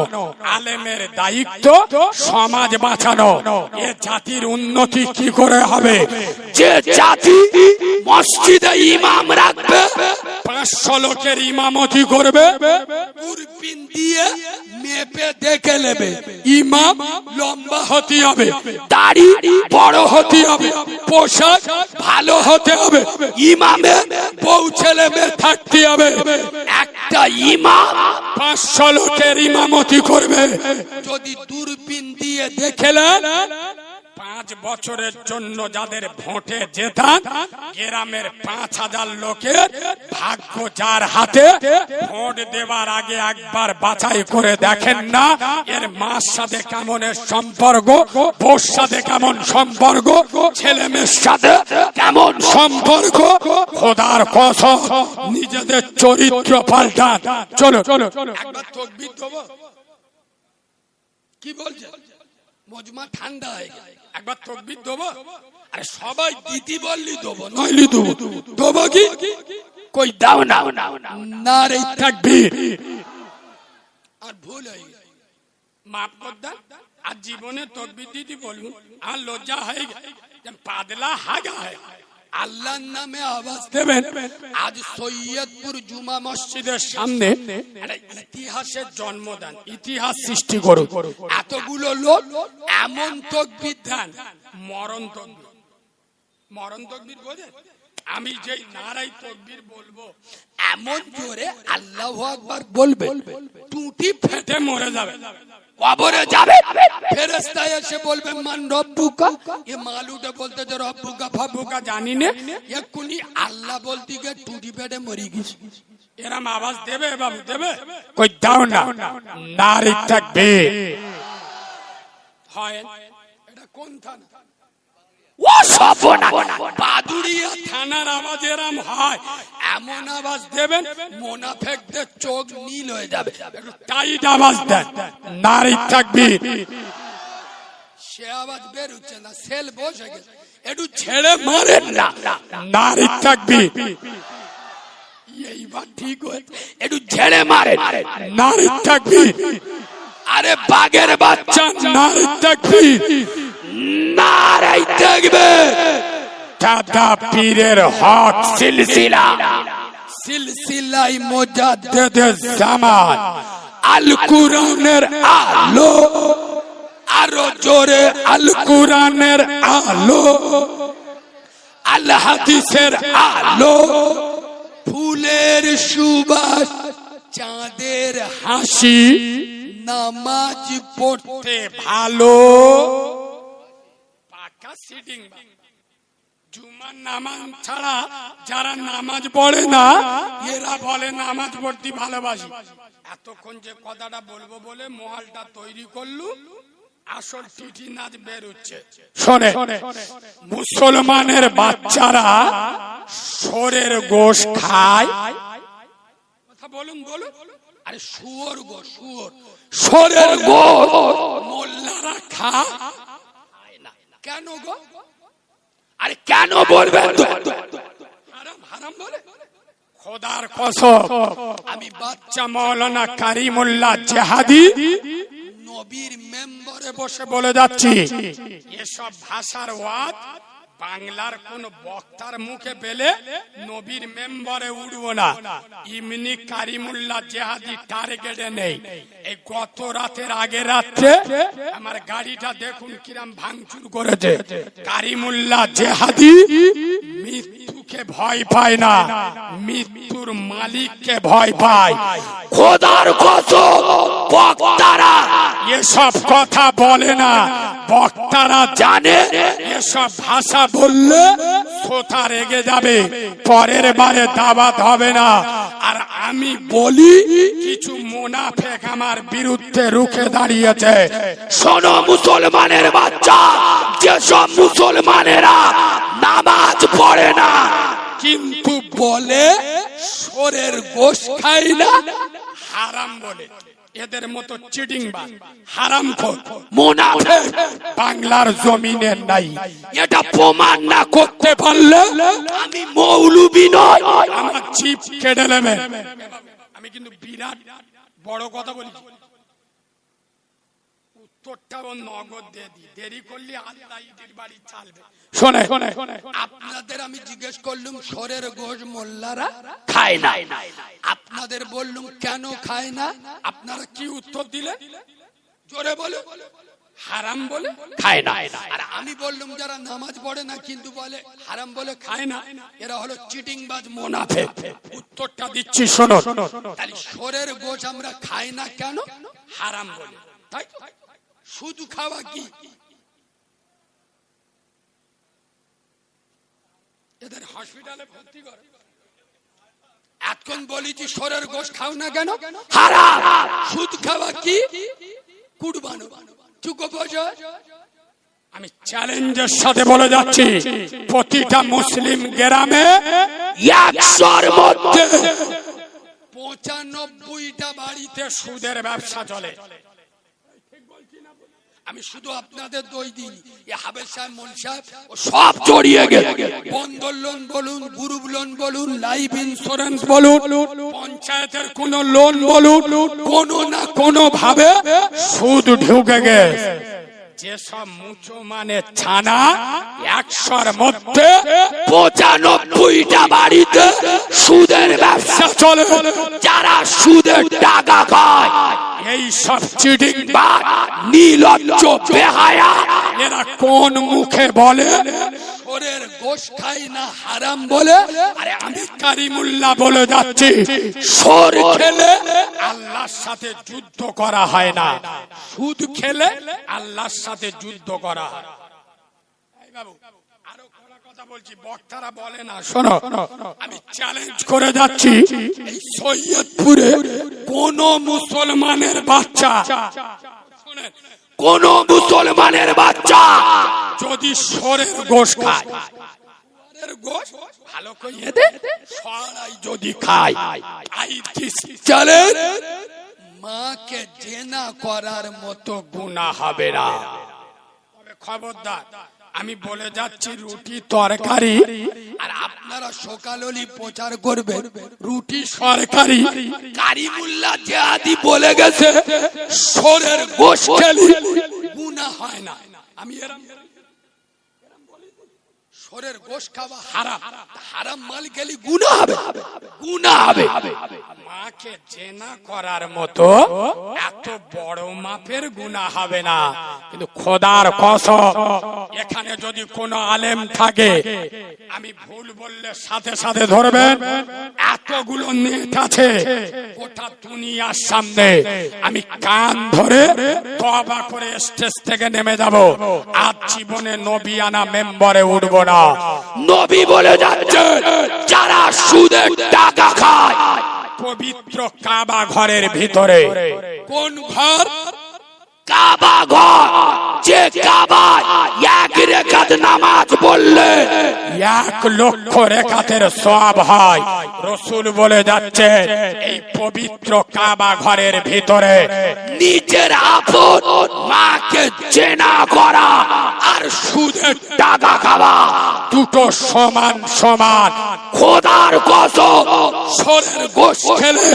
আলেমের দায়িত্ব সমাজ বাঁচানো। এ জাতির উন্নতি কি করে হবে? যে জাতি মসজিদে ইমাম রাখবে, 500 লোকের ইমামতি করবে, দূরবীন দিয়ে মেপে দেখে নেবে, ইমাম লম্বা হতে হবে, দাড়ি বড় হতে হবে, পোশাক ভালো হতে হবে, ইমামে বউ ছেলে মেয়ে থাকতে হবে। একটা ইমাম 500 লোকের ইমামতি করবে। যদি দূরবীন দিয়ে খেলেন 5 বছরের জন্য যাদের ভোটে জেতান, গ্রামের 5000 লোকের ভাগ্য যার হাতে, ভোট দেওয়ার আগে একবার বাছাই করে দেখেন না এর মার সাথে কেমন সম্পর্ক, বউর সাথে কেমন সম্পর্ক, ছেলে মেয়ের সাথে কেমন সম্পর্ক। খোদার কসম নিজেদের চরিত্র পাল্টান। চলো চলো একবার তাকবীর দেবো। কি বলছে? মজমা ঠান্ডা হয়ে গেল, একবার তাকবীর দেবো। আরে সবাই দিদি বললি দেবো, নইলি দেবো। দেবো কি? কই দাও না, নারে তাকবীর। আর ভুল হয়ে গেল, মাফ কর দেন। আর জীবনে তাকবীর দিদি বলবো আর লজ্জা হয়ে গেল, পাদলা হাগা হয়। আল্লাহর নামে আওয়াজ দেবেন। আজ সৈয়দপুর জুমা মসজিদের সামনে একটা ইতিহাসের জন্মদান, ইতিহাস সৃষ্টি করুক। এতগুলো লোক এমন তাকবীর দেন, মরণ তাকবীর। মরণ তাকবীর বোঝেন? আমি যেই নারাই তাকবীর বলবো এমন জোরে আল্লাহু আকবার বলবে, টুটি ফেটে মরে যাবে, কবরে যাবে। ফেরেশতা এসে বলবে মান রব্বুকা, এ মালুটা বলতে যে রব্বুকা ফাবুকা জানি না, এক্ষুনি আল্লাহ বলতে গিয়ে টুটি ফেটে মরে গেছে। এরম আওয়াজ দেবে বাবু, দেবে? কই দাও না, নারী তাকবীর। হয় এটা কোন থানা? ও সপনা বাদুড়িয়া থানার আওয়াজ এরম হয়। এমন আওয়াজ দেবেন মুনাফিকদের চোখ নীল হয়ে যাবে। টাইট আওয়াজ দেন, নারী তাকবীর। সে আওয়াজ বের হচ্ছে না, সেল বসে গেছে, একটু ছেড়ে মারেন না, নারী তাকবীর। এইবার ঠিক হয়েছে, একটু ঝেড়ে মারে, নারী তাকবীর। আরে বাঘের বাচ্চা, নারী তাকবীর। নারাই তাকবীর। দাদা পীরের হক সিলসিলা সিলসিলাই মুজাদ্দিদে জামান, আল কুরআনের আলো, আরো জোরে আল কুরআনের আলো, আল হাদিসের আলো, ফুলের সুবাস, চাঁদের হাসি, নামাজ পড়তে ভালো। পাকা সিটিং। জুমার নামাজ ছাড়া যারা নামাজ পড়ে না এরা বলে নামাজ পড়তে ভালোবাসি। এতক্ষণ যে কথাটা বলবো বলে মহলটা তৈরি করলু, আসল টিটি নাচ বের হচ্ছে। শোনে, মুসলমানের বাচ্চারা শোরের গোশ খায়। কথা বলুন বলুন। আরে শুয়োর গো, শুয়োর, শোরের গোশ মোল্লারা খায় না। কেন গো? আরে কেন বলবেন? হারাম হারাম বলে। খোদার কসম আমি বাচ্চা মাওলানা কারিমুল্লাহ জেহাদি নবীর মেম্বারে বসে বলে যাচ্ছি, এসব ভাষার ওয়াজ বাংলার কোন বক্তার মুখে পেলে নবীর মেম্বারে উঠবো না। ইমনি কারিমুল্লাহ জেহাদি টার্গেটে নেই। এই গত রাতের আগে রাত্রে আমার গাড়িটা দেখুন কিরাম ভাঙচুর করেছে। কারিমুল্লাহ জেহাদি মৃত্যুকে ভয় পায় না, মৃত্যুর মালিককে ভয় পায়। খোদার কসম বক্তারা এসব কথা বলে না, বক্তারা জানে এসব ভাষা বললে শ্রোতা রেগে যাবে, পরের বারে দাওয়াত হবে না। আর আমি বলি কিছু মুনাফিক আমার বিরুদ্ধে রুখে দাঁড়িয়েছে। শোনো মুসলমানের বাচ্চা, যেসব মুসলমানেরা নামাজ পড়ে না কিন্তু বলে শোরের গোশ খাই না, হারাম বলে, এদের মতো চিটিং বা হারামখোর মুনাফিক বাংলার জমিনে নাই। এটা প্রমাণ না করতে পারলে আমি মৌলবি নয়, আমার জিভ কেটে নেবে। আমি কিন্তু বিরাট বড় কথা বলি, উত্তরটা ও নগদ দিয়ে দিই, দেরি করলে আল্লাহ ঈদের বাড়ি চালবে। শোনে, আপনাদের আমি জিজ্ঞেস করলুম সরের গোশ মোল্লারা খায় না, আপনাদের বললুম কেন খায় না, আপনারা কি উত্তর দিলে? জোরে বলে হারাম বলে খায় না। আর আমি বললুম যারা নামাজ পড়ে না কিন্তু বলে হারাম বলে খায় না, এরা হলো চিটিংবাজ মুনাফিক। উত্তরটা দিচ্ছি শোনো। তাহলে সরের গোশ আমরা খাই না কেন? হারাম বলে, তাই তো? শুধু খাওয়া কি? এদের হসপিটালে ভর্তি করে। এখন বলেছি সরের গোশ খাও না কেন? হারাম। সুদ খাওয়া কি? কুরবানো চুকো বসো। আমি চ্যালেঞ্জের সাথে বলে যাচ্ছি, প্রতিটা মুসলিম গ্রামে 100-র মধ্যে 95টা বাড়িতে সুদের ব্যবসা চলে। আমি শুধু আপনাদের দই দিই, হাবেল সাহেব, মন সাহেব সব জড়িয়ে গেছে। বন্ধন লোন বলুন, গ্রুপ লোন বলুন, লাইফ ইন্স্যুরেন্স বলুন, পঞ্চায়েতের কোন লোন বলুন, কোনো না কোনো ভাবে সুদ ঢুকে গেছে। যেসব মুচো মানে ছানা 100-র মধ্যে 95টা বাড়িতে সুদের ব্যবসা চলে। যারা সুদের টাকা খায়, এই সব চিটিং বাজ, নির্লজ্জ, বেহায়া, এরা কোন মুখে বলে সরের গোশ খাই না হারাম বলে? আরে আমি কারিমুল্লাহ বলে যাচ্ছি, সর খেলে আল্লাহর সাথে যুদ্ধ করা হয় না, সুদ খেলে আল্লাহর সাথে যুদ্ধ করা হয়। এই বাবু, আরো খোলা কথা বলছি, বক্তারা বলে না, শোনো। আমি চ্যালেঞ্জ করে যাচ্ছি, এই সৈয়দপুরে কোন মুসলমানের বাচ্চা, শুনেন, কোন মুসলমানের বাচ্চা যদি সরের গোশ খায়, সরের গোশ ভালো করে দে, সরাই যদি খায়, চলে মাকে জেনা করার মতো গুনাহ হবে না। তবে খবরদার, আমি বলে যাচ্ছি, রুটি তরকারি, আর আপনারা সকাললি প্রচার করবেন রুটি সরকারি, কারিমুল্লাহ জিহাদি বলে গেছে সরের গোশ খেলে গুনাহ হয় না। আমি এরম সরের গোশ খাওয়া হারাম, হারাম মাল খেলে গুনাহ হবে, গুনাহ হবে। মাকে জেনা করার মতো এত বড় মাপের গুনাহ হবে না, কিন্তু খোদার কসম, এখানে যদি কোনো আলেম থাকে, আমি ভুল বললে সাথে সাথে ধরবেন। এতগুলো নেট আছে গোটা দুনিয়ার সামনে, আমি কান ধরে তওবা করে স্টেজ থেকে নেমে যাব, আর জীবনে নবিয়ানা মেম্বারে উঠব না। নবী বলে যাচ্ছে যারা সুদের টাকা খায়, পবিত্র কাবা ঘরের ভিতরে, কোন ঘর? কাবা ঘর। যে কাবায় 1 রাকাত নামাজ পড়লে 1 লক্ষ রাকাতের সওয়াব হয়। রাসূল বলে যাচ্ছে, এই পবিত্র কাবা ঘরের ভিতরে নিজের আপন মাকে জেনা করা আর সুদের টাকা খাওয়া দুটো সমান সমান। খোদার কসম, সরের গোশ খেলে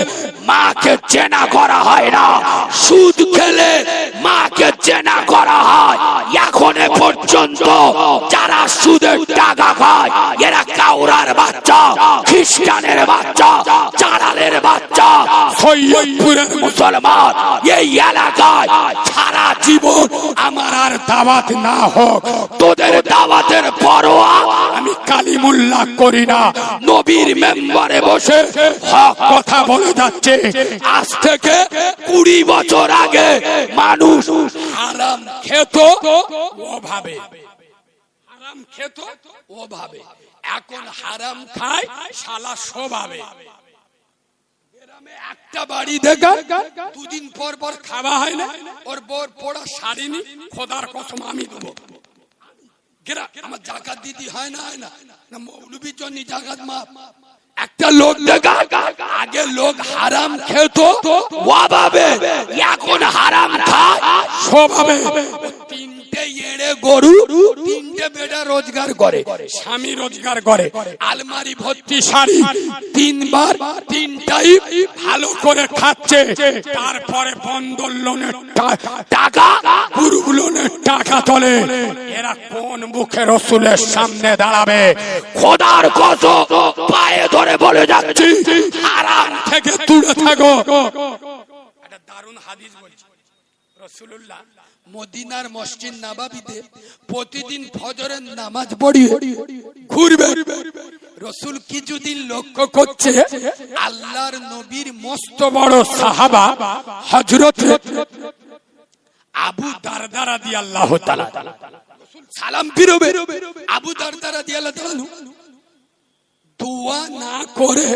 মাকে জেনা করা হয় না, সুদ খেলে মাকে জেনা করা হয়। এখন পর্যন্ত যারা সুদের টাকা খায়, এরা কাউরার বাচ্চা, খ্রিস্টানের বাচ্চা, চারালের বাচ্চা। সৈয়দপুরের মুসলমান এই এলাকায় সারা জীবন আমার আর দাওয়াত না হোক, তোদের দাওয়াতের পরোয়া আমি কালিমুল্লাহ করি না। নবীর মেম্বারে বসে হক কথা বলে যাচ্ছে। আজ থেকে 20 বছর আগে মানুষ হারাম খেত ওভাবে, হারাম খেত ওভাবে, এখন হারাম খায় শালা স্বভাবে। একটা বাড়ি দেখা 2 দিন পর পর খাওয়া হয় না, ওর বোর পড়া শাড়ি নি, খোদার কসম আমি দেবো। আমার জাকাত দিদি হয় না, হয় না, না মৌলবীর জন্য জাকাত মাপ। একটা লোক দেখা, আগে লোক হারাম খেত ওভাবে, এখন হারাম খায় স্বভাবে। 3টে বেড়ে গরু, তিনটে বেড়া রোজগার করে, স্বামী রোজগার করে, আলমারি ভর্তি শাড়ি, তিনবার তিন টাইপ ভালো করে খাচ্ছে, তারপরে বন্ধন লোনের টাকা, গ্রুপ লোনের টাকা তোলে। এরা কোন মুখে রসুলের সামনে দাঁড়াবে? খোদার কসম পায়ে ধরে বলে যাচ্ছি, হারাম থেকে দূরে থাকো। একটা দারুণ হাদিস বলছি, রাসূলুল্লাহ মদিনার মসজিদ নববীতে প্রতিদিন ফজরের নামাজ পড়িয়ে ঘুরবে। রসুল কিছুদিন লক্ষ্য করছে আল্লাহর নবীর মস্ত বড় সাহাবা হযরত আবু দারদা রাদিয়াল্লাহু তাআলা সালাম ফিরবে, আবু দারদা রাদিয়াল্লাহু তাআলা দোয়া না করে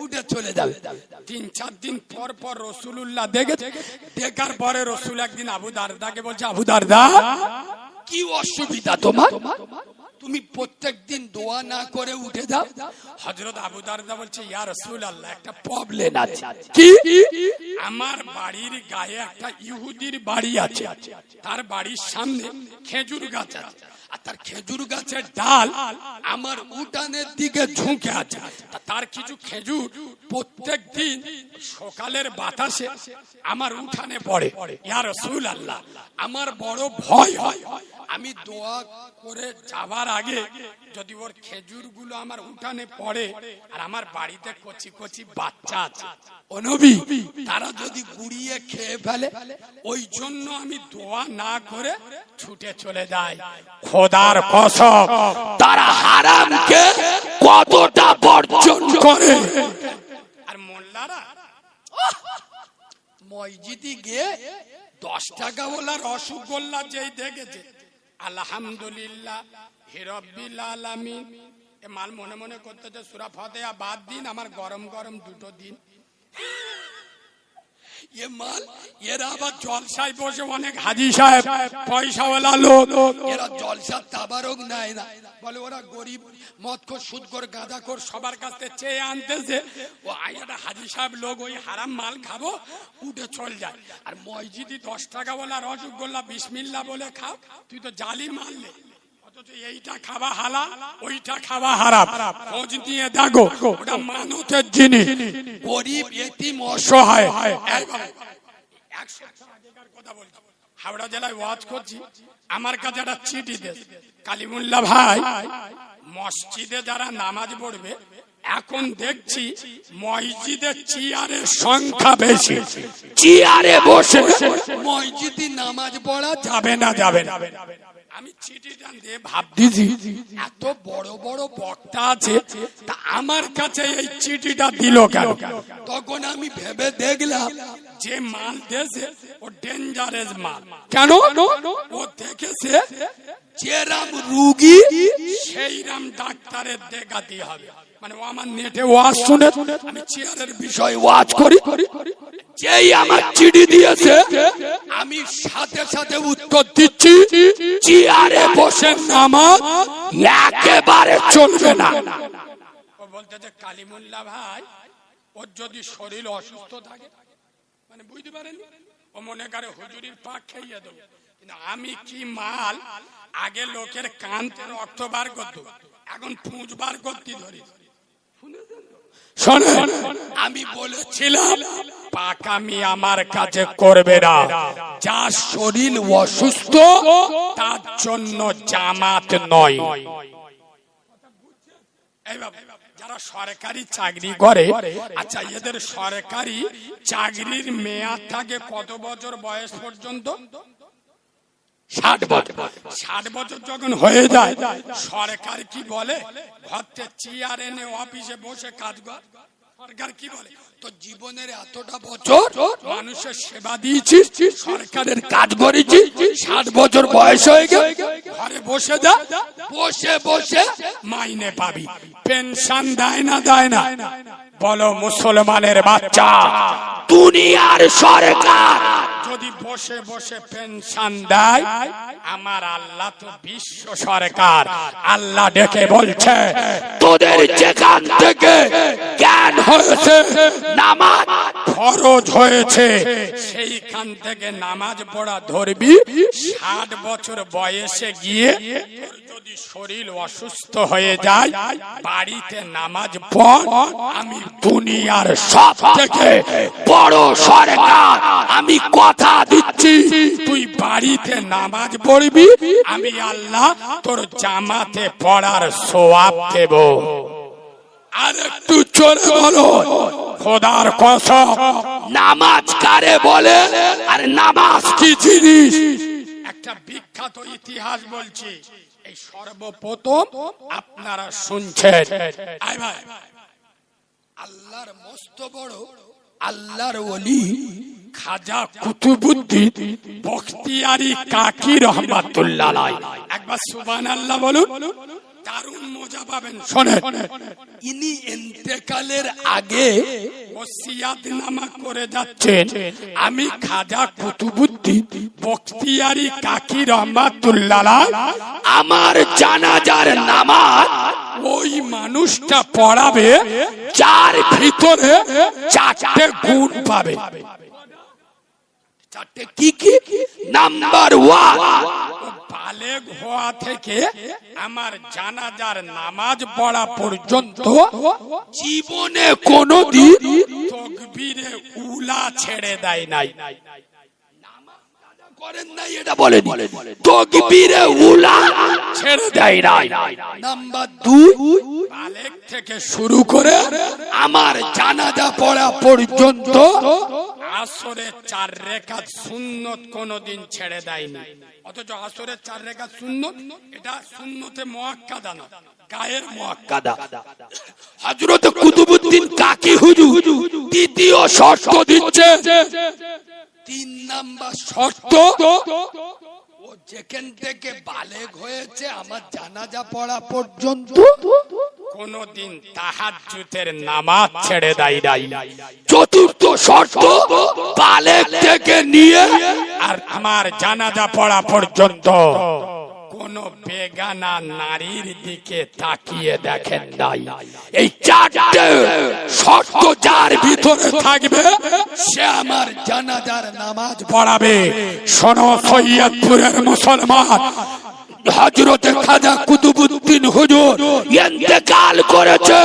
উঠে চলে যাবে। 3-4 দিন পর পর রাসূলুল্লাহ দেখার পরে রাসূল একদিন আবু দারদাকে বলছে, আবু দারদা কি অসুবিধা তোমার, তুমি প্রত্যেকদিন দোয়া না করে উঠে যাও? হযরত আবু দারদা বলছে, ইয়া রাসূলুল্লাহ একটা প্রবলেম আছে। কি? আমার বাড়ির গায়ে একটা ইহুদির বাড়ি আছে, তার বাড়ির সামনে খেজুর গাছ আছে, আর তার খেজুর গাছের ডাল আমার উঠানের দিকে ঝুঁকে আছে। তার কিছু খেজুর প্রত্যেকদিন সকালের বাতাসে আমার উঠানে পড়ে। ইয়া রাসূলুল্লাহ আমার বড় ভয় হয়, আমি দোয়া করে যাবার আগে যদি ওর খেজুর গুলো আমার উঠানে পড়ে, আর আমার বাড়িতে কচি কচি বাচ্চা আছে, ও নবী, তারা যদি গুড়িয়ে খেয়ে ফেলে, ওই জন্য আমি দোয়া না করে ছুটে চলে যাই। খোদার কসম তারা হারামকে কতটা বর্জন করে। আর মোল্লারা মসজিদে গিয়ে 10 টাকা ওলা রসগোল্লা যেই দেখেছে, আলহামদুলিল্লাহ হিরব্বিল আলামিন, এ মাল মনে মনে করতে যে সূরা ফাতিহা বাদ দিন, আমার গরম গরম দুটো দিন। এ মাল এরা আবার জলসায় বসে, অনেক হাজি সাহেব পয়সাওয়ালা লোক, এরা জলসা তাবারক নেয় না, বলে ওরা গরিব, মদখোর, সুদখোর, গাঁজাখোর, সবার কাছ থেকে চেয়ে আনতেছে। ও আইয়াটা হাজি সাহেব লোক, ওই হারাম মাল খাবো, উঠে চল যায়। আর মসজিদে 10 টাকা ওলা রসগোল্লা বিসমিল্লাহ বলে খাও, তুই তো জালি মারলে। অথচ এইটা খাওয়া হালাল, ওইটা খাওয়া হারাম। খোঁজ নিয়ে দেখো, ওটা মানতের জিনিস। গরিব, এতিম, অসহায়। 100 আগেকার কথা বলছি, হাওড়া জেলায় ওয়াজ করছি, আমার কাছে একটা চিঠি দেশ, কালিমুল্লাহ ভাই মসজিদে যারা নামাজ পড়বে, এখন দেখছি মসজিদের চেয়ারের সংখ্যা বেশি, চেয়ারে বসে মসজিদে নামাজ পড়া যাবে না, যাবে না। আমি চিঠিটা দিয়ে ভাবতেছি, এত বড় বড় বক্তা আছে, তা আমার কাছে এই চিঠিটা দিল কেন? তখন আমি ভেবে দেখলাম যে মাল দেশে ও ডেঞ্জারাস মাল। কেন? ও দেখেছে যেরাম রুগী সেই রাম ডাক্তারের দেখাতে হবে। মানে ও আমার নেটে ওয়াজ শুনে, আমি চেয়ারের বিষয় ওয়াজ করি, যেই আমার চিঠি দিয়েছে আমি সাথে সাথে উত্তর দিচ্ছি, চেয়ারে বসে নামাজ একেবারে চলবে না। ও বলতে যে কালিমুল্লাহ ভাই, ওর যদি শরীর অসুস্থ থাকে, মানে বুঝতে পারেন, ও মনে করে হুজুরির পাক খাইয়ে দেবো। কিন্তু আমি কি মাল, আগে লোকের কান থেকে রক্ত বার করতো, এখন পুঁজ বার করতে ধরি। শোনেন, আমি বলেছিলাম পাকামি আমার কাছে করবে না। যার শরীর অসুস্থ তার জন্য জামাত নয়। এই বাবা, যারা সরকারি চাকরি করে, আচ্ছা এদের সরকারি চাকরির মেয়াদ থাকে কত বছর বয়স পর্যন্ত? 60 বছর। 60 বছর যখন হয়ে যায়, সরকার কি বলে, ঘরতে চেয়ার এনে অফিসে বসে কাজ কর। সরকার কি বলে, তো জীবনের এতটা বছর মানুষের সেবা দিয়েছি, সরকারের কাজ করেছি, 60 বছর বয়স হয়ে গেল, ঘরে বসে যা, বসে বসে মাইনে পাবি। পেনশন দেয় না, দেয় না? বলো মুসলমানের বাচ্চা, দুনিয়ার সরকার যদি বসে বসে পেনশন দেয়, আমার আল্লাহ তো বিশ্ব সরকার, আল্লাহ ডেকে বলছে তোদের যেখান থেকে জ্ঞান হয়েছে নামাজ ফরজ হয়েছে, সেইখান থেকে নামাজ পড়া ধরবি। 60 বছর বয়সে গিয়ে তোর যদি শরীর অসুস্থ হয়ে যায়, বাড়িতে নামাজ পড়। আমি দুনিয়ার সব থেকে বড় সরকার, আমি কথা দিচ্ছি তুই বাড়িতে নামাজ পড়বি, আমি আল্লাহ তোর জামাতে পড়ার সওয়াব দেব। আর একটু জোরে বলো, খোদার কসম। নামাজ কারে বলে আর নামাজ কি জিনিস? একটা বিখ্যাত ইতিহাস বলছি, এই সর্বপ্রথম আপনারা শুনছেন। আয় ভাই, আল্লাহর মস্ত বড় আল্লাহর ওলি খাজা কুতুবউদ্দিন বখতিয়ারি কাকি রহমাতুল্লাহ আলাইহি, একবার সুবহানাল্লাহ বলুন, দারুণ মজা পাবেন। শোনেন, ইনি ইন্তেকালের আগে ওসিয়াতনামা করে যাচ্ছেন, আমি খাজা কুতুবউদ্দিন বখতিয়ারি কাকি রহমাতুল্লাহ আলাইহি আমার জানাজার নামাজ ওই মানুষটা পড়াবে যার ভিতরে 4টে গুণ পাবে। 4টে কি কি? নাম্বার 1, বালেগ হওয়া থেকে আমার জানাজার নামাজ পড়া পর্যন্ত জীবনে কোনোদিন তাকবীরে উলা ছেড়ে দেয় নাই। করেন নাই এটা বলেন, তাকবীরে উলা ছেড়ে দেয় নাই। নাম্বার 2, বালেগ থেকে শুরু করে আমার জানাজা পড়া পর্যন্ত আসরের 4 রাকাত সুন্নত কোনদিন ছেড়ে দেয়নি। অথচ আসরের 4 রাকাত সুন্নত, এটা সুন্নতে মুআক্কাদা না, গায়ের মুআক্কাদা। হযরত কুতুবউদ্দিন কাকি হুজুর দ্বিতীয় শর্ত দিচ্ছে। 3 নাম্বার শর্ত, ও যেখান থেকে বালেগ হয়েছে আমার জানাজা পড়া পর্যন্ত কোনদিন তাহাজ্জুদের নামাজ ছেড়ে দেয় নাই। চতুর্থ শর্ত, বালেগ থেকে নিয়ে আর আমার জানাজা পড়া পর্যন্ত কোন বেগানা নারীর দিকে তাকিয়ে দেখেন নাই। এই 4টে শর্ত যার ভিতরে থাকবে সে আমার জানাজার নামাজ পড়াবে। শোনো সৈয়দপুরের মুসলমান, হযরত খাজা কুতুবউদ্দিন হুজুর ইন্তেকাল করেছে।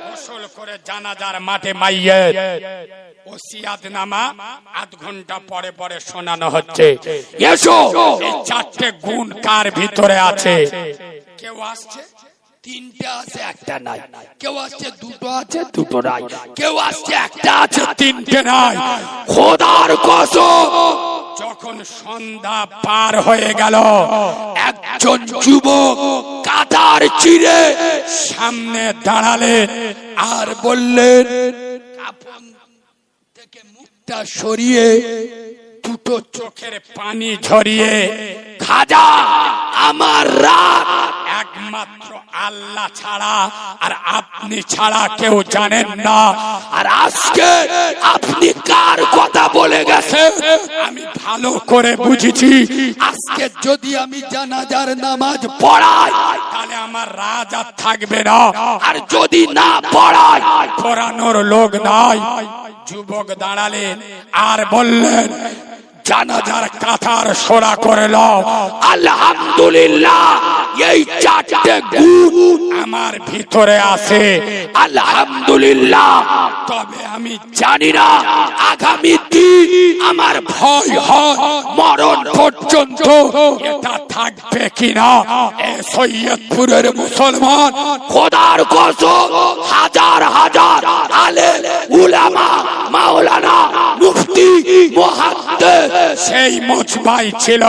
গোসল করে জানাজার মাঠে মাইয়িত ওসিয়াতনামা আধ ঘন্টা পরে পরে শোনানো হচ্ছে। এসো, এই 4টে গুণ কার ভিতরে আছে? কেউ আসছে 3টে আছে, একটা নাই। কেউ আসছে 2টো আছে, 2টো নাই। কেউ আসছে একটা আছে, 3টে নাই। খোদার কসম, যখন সন্ধ্যা পার হয়ে গেল, একজন যুবক কাতার চিরে সামনে দাঁড়ালেন আর বললেন, কাফন থেকে মুখটা সরিয়ে 2টো চোখের পানি ঝরিয়ে, খাজা আমার রাত একমাত্র আল্লাহ ছাড়া আর আপনি ছাড়া কেউ জানেন না। আর আজকে আপনি কার কথা বলে গেছেন আমি ভালো করে বুঝেছি। আজকে যদি আমি জানাজার নামাজ পড়াই তাহলে আমার রাজ আর থাকবে না, আর যদি না পড়াই পড়ানোর লোক নাই। যুবক দাঁড়ালেন আর বললেন, জানাজার কাতার সোরা করে নাও। আলহামদুলিল্লাহ, এই 4টে গুণ আমার ভিতরে আছে। আলহামদুলিল্লাহ, তবে আমি জানি না আগামী দিন আমার ভয় হয় মরণ পর্যন্ত এটা থাকবে কিনা। এ সৈয়দপুরের মুসলমান, খোদার কসম, হাজার হাজার আলেম উলামা মাওলানা মুফতি মুহাদ্দিস সেই মজমাই ছিল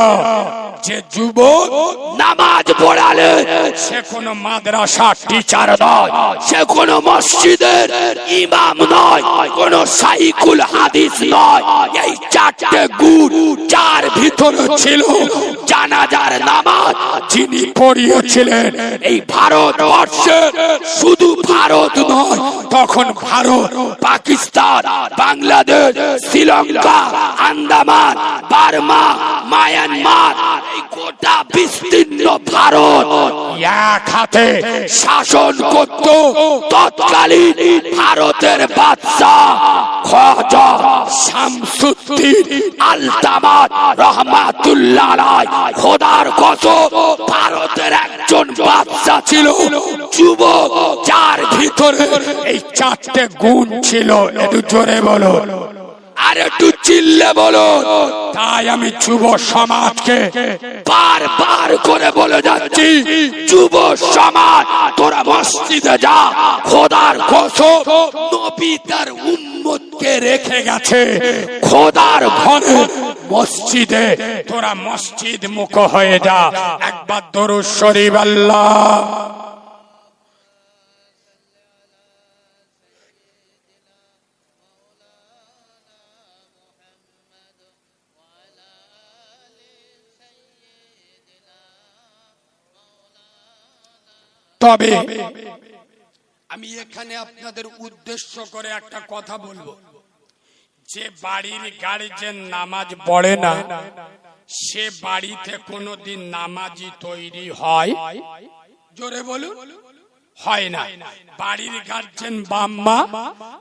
যে যুবক নামাজ পড়ালে সে কোন মাদ্রাসা টিচার নয়, সে কোন মসজিদের ইমাম নয়, কোন সাইকুল হাদিস নয়। এই চারটে গুণ, যার ভিতরে ছিল জানাজার নামাজ যিনি পড়িয়েছিলেন। এই ভারতবর্ষে শুধু ভারত নয়, তখন ভারত, পাকিস্তান, বাংলাদেশ, শ্রীলঙ্কা, আন্দামান, বার্মা, মায়ানমার, এই গোটা বিস্তীর্ণ ভারত এক হাতে শাসন করত তৎকালীন ভারতের বাদশাহ খাজা শামসুদ্দিন আলতামাত রহমাতুল্লাহ আলাইহি। খোদার কসম, ভারতের একজন বাদশাহ ছিল যুবক, যার ভিতরে এই চারটে গুণ ছিল। একটু জোরে বলো, আর একটু চিল্লে বলো। তাই আমি যুব সমাজকে বারবার করে বলে যাচ্ছি, যুব সমাজ তোরা মসজিদে যা। খোদার কসম, নবী তার উম্মতকে রেখে গেছে খোদার ঘরে মসজিদে। তোরা মসজিদ মুখ হয়ে যা। একবার দরুদ শরীফ আল্লাহ। তবে আমি এখানে আপনাদের উদ্দেশ্য করে একটা কথা বলবো, যে বাড়ির গার্জিয়ান নামাজ পড়ে না, সে বাড়িতে কোনোদিন নামাজি তৈরি হয়? জোরে বলুন, হয় না। বাড়ির গার্জিয়ান বাম্মা,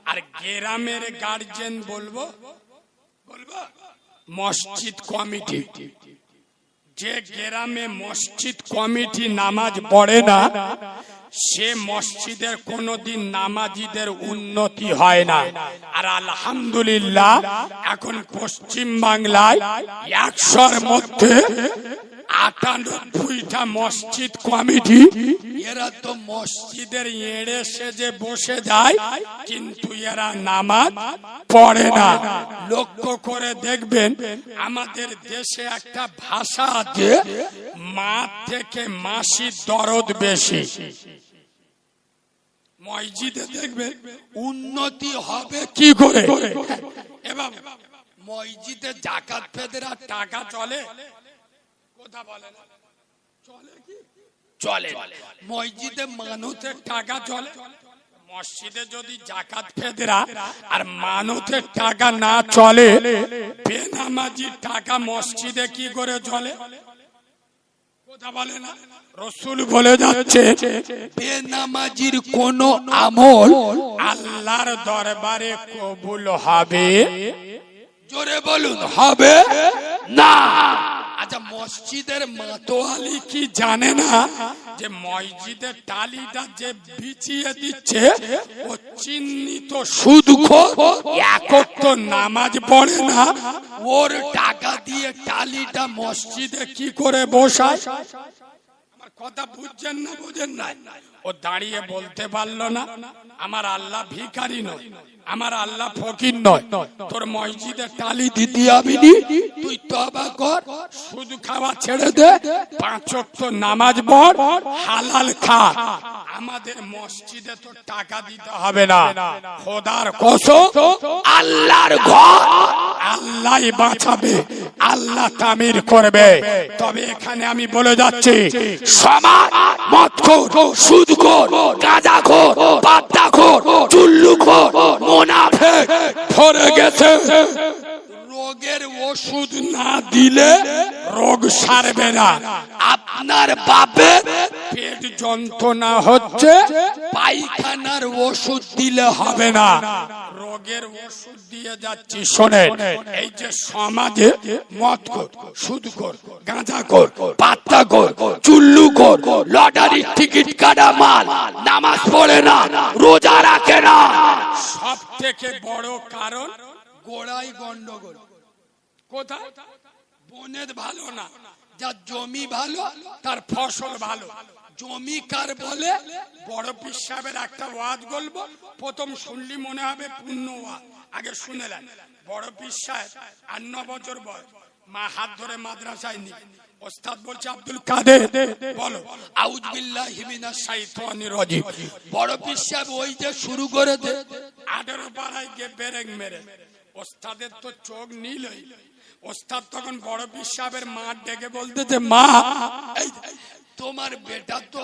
আর গ্রামের গার্জিয়ান বলবো মসজিদ কমিটি। যে গ্রামে মসজিদ কমিটি নামাজ পড়ে না, সে মসজিদের কোনোদিন নামাজিদের উন্নতি হয় না। আর আলহামদুলিল্লাহ, এখন পশ্চিম বাংলায় 100-র মধ্যে 98টা মসজিদ কমিটি, এরা তো মসজিদের এড়ে সেজে বসে যায়, কিন্তু এরা নামাজ পড়ে না। লক্ষ্য করে দেখবেন, আমাদের দেশে একটা ভাষা আছে, মা থেকে মাসির দরদ বেশি। মসজিদে দেখবেন উন্নতি হবে কি করে? এবার মসজিদে যাকাত ফেদরা টাকা চলে, কথা বলে না, চলে কি? চলে। মসজিদে মানতের টাকা চলে। মসজিদে যদি যাকাত ফেদরা আর মানতের টাকা না চলে, বেনামাজির টাকা মসজিদে কি করে চলে? কথা বলে না। রাসূল বলে যাচ্ছে, বেনামাজির কোন আমল আল্লাহর দরবারে কবুল হবে? জোরে বলুন, হবে না। আচ্ছা, মসজিদের মাতোয়ালি কি জানে না যে মসজিদের টালিটা যে বিছিয়ে দিচ্ছে ও চিহ্নিত সুদখোর, একক তো নামাজ পড়ে না, ওর টাকা দিয়ে টালিটা মসজিদে কি করে বসায়? কথা বুঝছেন না? বুঝেন না? ও দাঁড়িয়ে বলতে পারলো না, আমার আল্লাহ ভিখারি নয়, আমার আল্লাহ ফকির নয়, তোর মসজিদে টালি দিতে হবিনি, তুই তওবা কর, শুধু খাওয়া ছেড়ে দে, 5 ওয়াক্ত নামাজ পড়, হালাল খা। আমাদের মসজিদে তো টাকা দিতে হবে না। খোদার কসম, আল্লাহর ঘর আল্লাহই বাঁচাবে, আল্লাহ তামির করবে। তবে এখানে আমি বলে যাচ্ছি, সমাজ মদখোর, সুদখোর, গাঁজাখোর, পাত্তাখোর, চুল্লুখোর, মুনাফিক ভরে গেছে। রোগের ওষুধ না দিলে রোগ সারবে না। আপনার বাপে পেট যন্ত্রণা হচ্ছে, পায়খানার ওষুধ দিলে হবে না, রোগের ওষুধ দিয়ে যাচ্ছি। শোনেন, এই যে সমাজে মদখোর, সুদখোর, গাঁজাখোর, পাত্তাখোর, চুল্লুখোর, লটারির টিকিট কাটা মাল, নামাজ পড়ে না, রোজা রাখে না, সব থেকে বড় কারণ গোড়াই গন্ডগোল। কোথায়? বনের ভালো না, যার জমি ভালো তার ফসল ভালো। জমি কার বলে? বড় পীর সাহেবের একটা ওয়াজ বলবো, প্রথম শুনলি মনে হবে পূর্ণ ওয়াজ, আগে শুনে নেন। বড় পীর সাহেব 8 বছর বয়স, মা হাত ধরে মাদ্রাসায় নি, ওস্তাদ বলছে আব্দুল কাদের বলো আউযু বিল্লাহি মিনাশ শাইতানির রাজিম। বড় পীর সাহেব ওই যে শুরু করে দে, 18 পাড়ায় গিয়ে বেরেক মেরে ওস্তাদের তো চোখ নীলই। ওস্তাদ তখন বড় পীর সাহেবের মা ডেকে বলতেছে, মা এই তোমার বেটা তো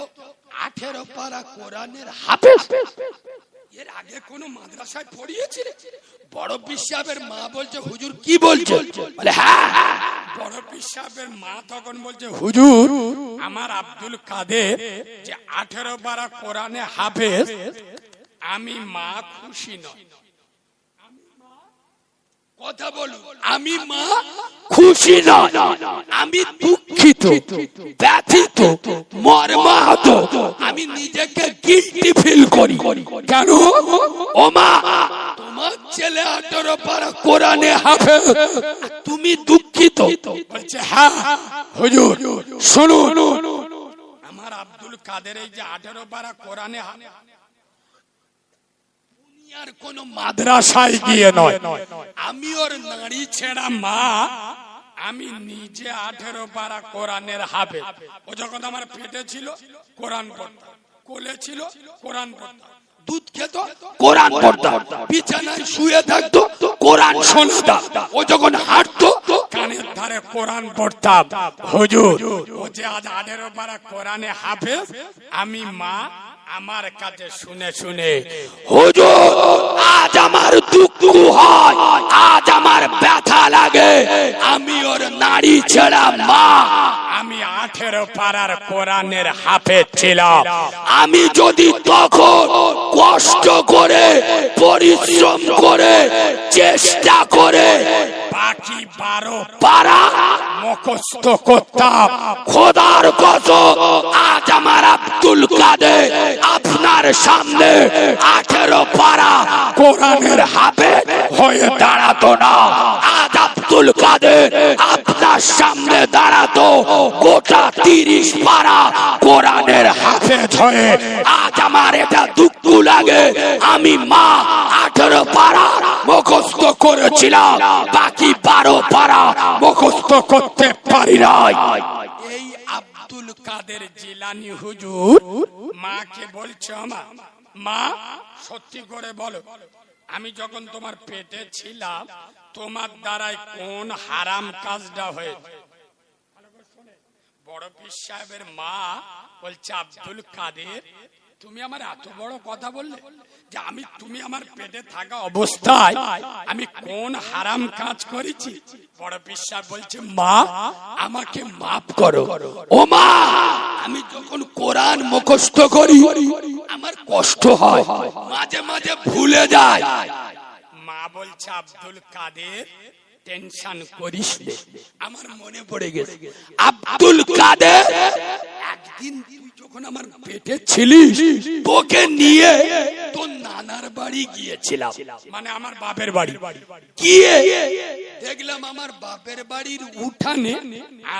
18 পারা কোরআনের হাফেজ, এর আগে কোন মাদ্রাসায় পড়িয়েছিল? বড় পীর সাহেবের মা বলছে, হুজুর কি বলছে? বলে হ্যাঁ। বড় পীর সাহেবের মা তখন বলছে, হুজুর আমার আব্দুল কাদের যে 18 পারা কোরআনে হাফেজ, আমি মা খুশি নয়। কথা বলুন, আমি মা খুশি নয়, আমি দুঃখিত, ব্যথিত, মর্মাহত, আমি নিজেকে গিল্টি ফিল করি। কেন? ও মা, তোমার ছেলে 18 পারা কোরআনে হাফেজ, তুমি দুঃখিত? বলছে, হ্যাঁ হুজুর শুনুন, আমার আব্দুল কাদের এই যে 18 পারা কোরআনে আর কোন মাদ্রাসায় গিয়ে নয়, আমি ওর নারী ছেড়া মা, আমি নিজে 18 পারা কোরআনের হাফেজ। ও যখন আমার পেটে ছিল কোরআন পড়তাম, কোলে ছিল কোরআন পড়তাম, দুধ খেত কোরআন পড়তাম, বিছানায় শুয়ে থাকতো কোরআন শুনতাম, ও যখন হাঁটতো কানের ধারে কোরআন পড়তাম। হুজুর ও যে আজ 18 পারা কোরআনে হাফেজ, আমি মা আমার কাছে শুনে শুনে, হুজুর আজ আমার দুঃখ হয়, আজ আমার ব্যথা লাগে, আমি ওর নারী ছেড়া মা, আমি 18 পারার কোরআনের হাফেজ ছিলাম। আমি যদি তখন কষ্ট করে, পরিশ্রম করে, চেষ্টা করে বাকি 12 পারা মুখস্থ করতাম, খোদার কসম আজ আমার আব্দুল কাদের আপনার সামনে 18 পারা কোরআনের হাফেজ হয়ে দাঁড়াতো না। আজ আব্দুল কাদের আপনার সামনে দাঁড়াতো গোটা 30 পারা কোরআনের হাফেজ হয়ে। আজ আমার এটা দুঃখ লাগে, আমি মা 18 পারা মুখস্থ করেছিলাম, বাকি 12 পারা মুখস্থ করতে পারি নাই। এই আব্দুল কাদের জিলানী হুজুর মাকে বলছে, মা সত্যি করে বলো, আমি যখন তোমার পেটে ছিলাম তোমার দ্বারাই কোন হারাম কাজটা হয়েছে? বড় পীর সাহেবের মা বলছে, আব্দুল কাদের তুমি আমার এত বড় কথা বললে যে তুমি আমার পেটে থাকা অবস্থায় আমি কোন হারাম কাজ করেছি? বড় পীর সাহেব বলছে, মা আমাকে মাফ করো। ও মা, আমি যখন কোরআন মুখস্থ করি আমার কষ্ট হয়, মাঝে মাঝে ভুলে যায়। মা বলছে, আব্দুল কাদের টেনশন করিস না, আমার মনে পড়ে গেছে আব্দুল কাদের একদিন যখন আমার পেটে ছিলিস তোকে নিয়ে তোর নানার বাড়ি গিয়েছিলাম, মানে আমার বাপের বাড়ি। গিয়ে দেখলাম আমার বাপের বাড়ির উঠানে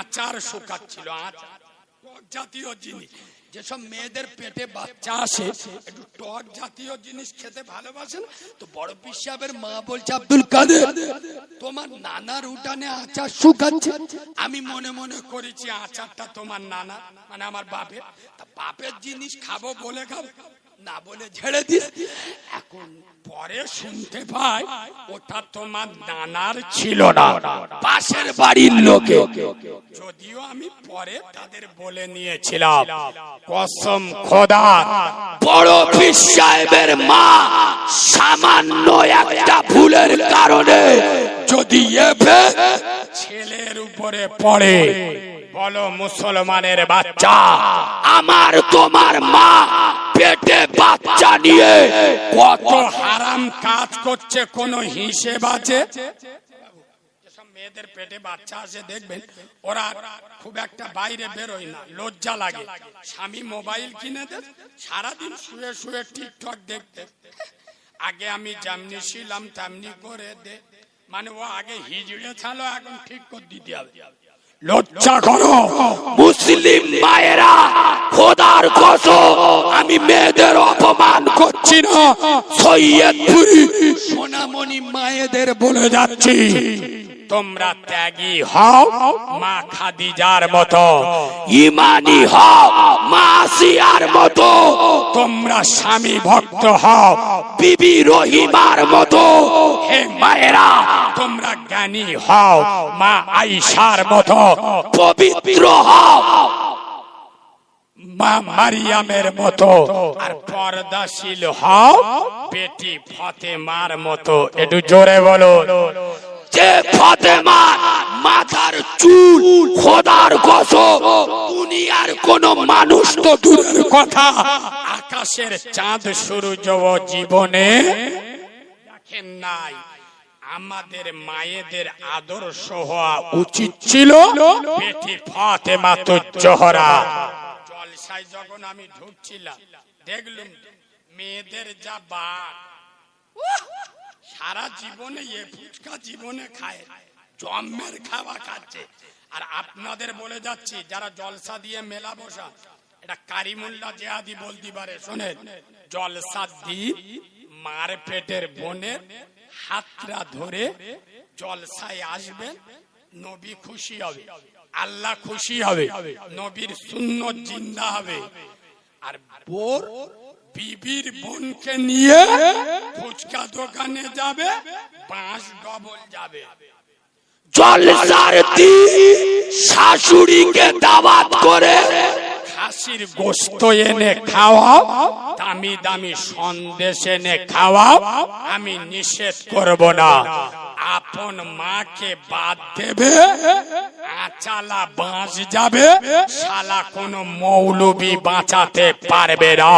আচার শুকাচ্ছিল, আচার টক জাতীয় জিনিস। যেসব মেয়েদের পেটে বাচ্চা আসে একটু টক জাতীয় জিনিস খেতে ভালোবাসেন, তো বড় পীর সাহেবের মা বলছে, আব্দুল কাদের তোমার নানার উঠানে আচার শুকাচ্ছে। আমি মনে মনে করেছি আচারটা তোমার নানা মানে আমার বাপের, তা বাপের জিনিস খাবো বলে খাবো না বলে ঝেড়ে দিস। এখন পরে শুনতে পাই ওটা তোমার নানার ছিল না, পাশের বাড়ির লোকে। যদিও আমি পরে তাদের বলে নিয়েছিলাম, কসম খোদা বড় পীর সাহেবের মা সামান্য একটা ভুলের কারণে যদি ছেলের উপরে পড়ে, বলো মুসলমানের বাচ্চা, আমার তোমার মা পেটে বাচ্চা নিয়ে কত হারাম কাজ করছে কোন হিসেব আছে? যেসব মেয়েদের পেটে বাচ্চা আছে দেখবেন ওরা খুব একটা বাইরে বেরোয় না, লজ্জা লাগে। স্বামী মোবাইল কিনে দেন, সারাদিন শুয়ে শুয়ে টিকটক দেখতে। আগে আমি যেমনি ছিলাম তেমনি করে দে, মানে ও আগে হিজড়ে ছালো, এখন ঠিক করে দিতে হবে। লজ্জা করো মুসলিম মায়েরা, খোদার কসম আমি মেয়েদের অপমান করছি না, সৈয়দপুরি সোনামণি মায়েদের বলে যাচ্ছি, তোমরা ত্যাগী হও মা খাদিজার মতো, ইমানি হও মা আসিয়ার মতো, তোমরা স্বামী ভক্ত হও বিবি রহিমার মতো, হে মায়েরা তোমরা জ্ঞানী হও মা আয়েশার মতো, পবিত্র হও মা মারিয়ামের মতো, আর পর্দাশীল হও বেটি ফাতেমার মতো। একটু জোরে বলো। যে ফাতেমা মাথার চুল খোদার কসম দুনিয়ার কোন মানুষ তো দূরের কথা আকাশের চাঁদ সূর্য জীবনে দেখেন নাই। আমাদের মায়েদের আদর্শ হওয়া উচিত ছিল বেটি ফাতেমা তো জোহরা। জলসায় যখন আমি ঢুকছিলাম দেখলাম মেয়েদের যা বাঘ, সারা জীবনে এ ফুচকা জীবনে খায়, জম্মের খাওয়া খাচ্ছে। আর আপনাদের বলে যাচ্ছি যারা জলসা দিয়ে মেলা বসা, এটা কারিমুল্লাহ জিহাদি বলতে পারে, শোনেন, জলসা দিয়ে মার পেটের বোনের হাতটা ধরে জলসায় আসবেন, নবী খুশি হবে, আল্লাহ খুশি হবে, নবীর সুন্নত জিন্দা হবে। আর বোর বিবির বোনকে নিয়ে ফুচকা দোকানে যাবে, পাঁচ ডবল যাবে। জলসার দিন শাশুড়িকে দাওয়াত করে খাসির গোশত এনে খাওয়াও, দামি দামি সন্দেশ এনে খাওয়াও, আমি নিষেধ করব না। আপন মাকে বাদ দেবে, আচালা বাঁচ যাবে, শালা কোন মৌলবি বাঁচাতে পারবে না।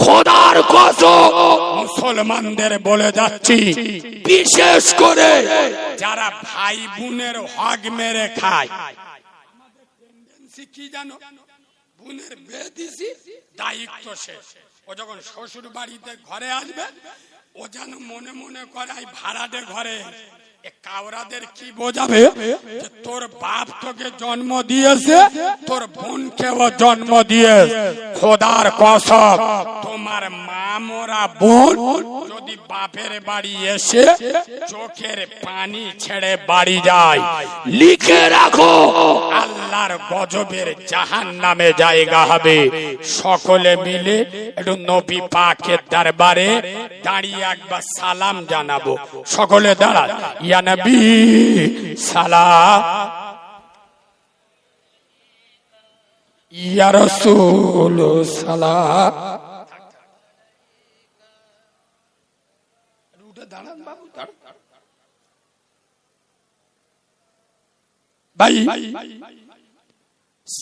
খোদার কসম মুসলমানদের বলে যাচ্ছি, বিশেষ করে যারা ভাই বোনের হক মেরে খায়, কি জানো, বোনের বিয়ে দিছি দায়িত্ব শেষ। ও যখন শ্বশুর বাড়িতে ঘরে আসবে, ও যেন মনে মনে করে ভাড়াটে ঘরে। কাওরাদের কি বোঝাবে যে তোর বাপ তোকে জন্ম দিয়েছে, তোর বোনকেও জন্ম দিয়েছে। খোদার কসম তোমার মা মোরা বোন যদি বাপের বাড়ি এসে চোখের পানি ছেড়ে বাড়ি যায়, লিখে রাখো আল্লাহর গজবের জাহান্নামে জায়গা হবে। সকলে মিলে একটু নবী পাকের দরবারে দাঁড়িয়ে একবার সালাম জানাবো। সকলে দাঁড়া, ইয়া নবী সালাম, ইয়া রাসূল সালাম। ভাই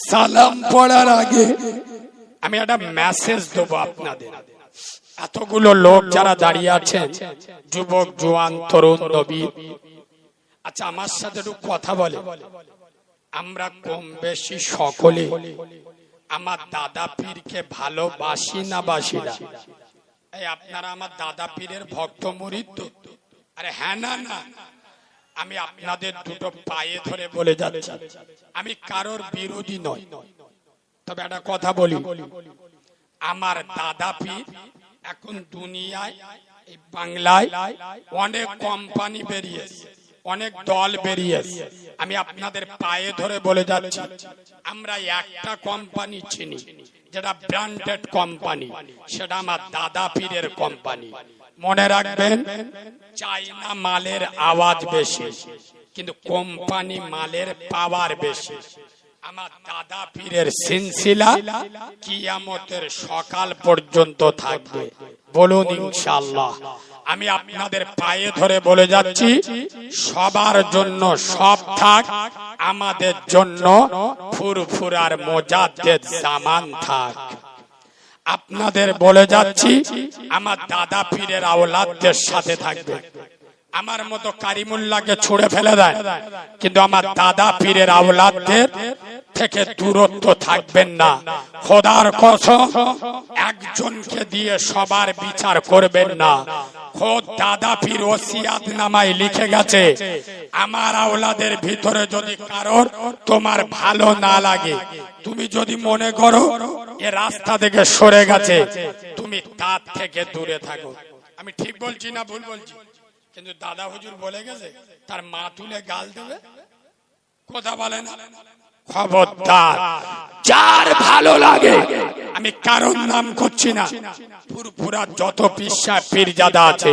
সালাম পড়ার আগে আমি একটা মেসেজ দেবো আপনাদের। এতগুলো লোক যারা দাঁড়িয়ে আছেন, যুবক জওয়ান তরুণ নবীন, আচ্ছা আমার সাথে একটু কথা বলে। আমরা কম বেশি সকলে আমার দাদা পীরকে ভালোবাসি না বাসি না? এই আপনারা আমার দাদা পীরের ভক্ত মুরিদ তো? আরে হ্যাঁ না না, আমি আপনাদের দুটো পায়ে ধরে বলে যাচ্ছি, আমি কারোর বিরোধী নই। তবে একটা কথা বলি, আমার দাদা পীর এখন দুনিয়ায় এই বাংলায় অনেক কোম্পানি বেরিয়েছে, অনেক দল বেরিয়েছে। আমি আপনাদের পায়ে ধরে বলে যাচ্ছি, আমরা একটা কোম্পানি চিনি যেটা ব্র্যান্ডেড কোম্পানি, সেটা আমার দাদা পীরের কোম্পানি। মনে রাখবেন, চাইনা মালের আওয়াজ বেশি, কিন্তু কোম্পানি মালের পাওয়ার বেশি। আমার দাদা পীরের সিলসিলা কিয়ামতের সকাল পর্যন্ত থাকবে, বলুন ইনশাআল্লাহ। আমি আপনাদের পায়ে ধরে বলে যাচ্ছি, সবার জন্য সব থাক, আমাদের জন্য ফুরফুরার মোজাদ্দেদ জামান থাক। আপনাদের বলে যাচ্ছি, আমার দাদা পীরের আওলাদদের সাথে থাকবে। আমার মতো কারিমুল্লাহকে ছুড়ে ফেলে দেয়, কিন্তু আমার দাদা পীরের আওলাদদের থেকে দূরত্ব থাকবেন না। খোদার কসম, একজনকে দিয়ে সবার বিচার করবেন না। খোদ দাদা পীর ওসিয়াত নামায় লিখে গেছে, আমার আওলাদের ভিতরে যদি কারোর তোমার ভালো না লাগে, তুমি যদি মনে করো এ রাস্তা থেকে সরে গেছে, তুমি তার থেকে দূরে থাকো। আমি ঠিক বলছি না ভুল বলছি? কিন্তু দাদা হুজুর বলে গেছে তার মা তুলে গাল দেবে, কথা বলে না। খবরদার, যার ভালো লাগে, আমি কারণ নাম করছি না, ফুরফুরা যত পিসা পীরজাদা আছে,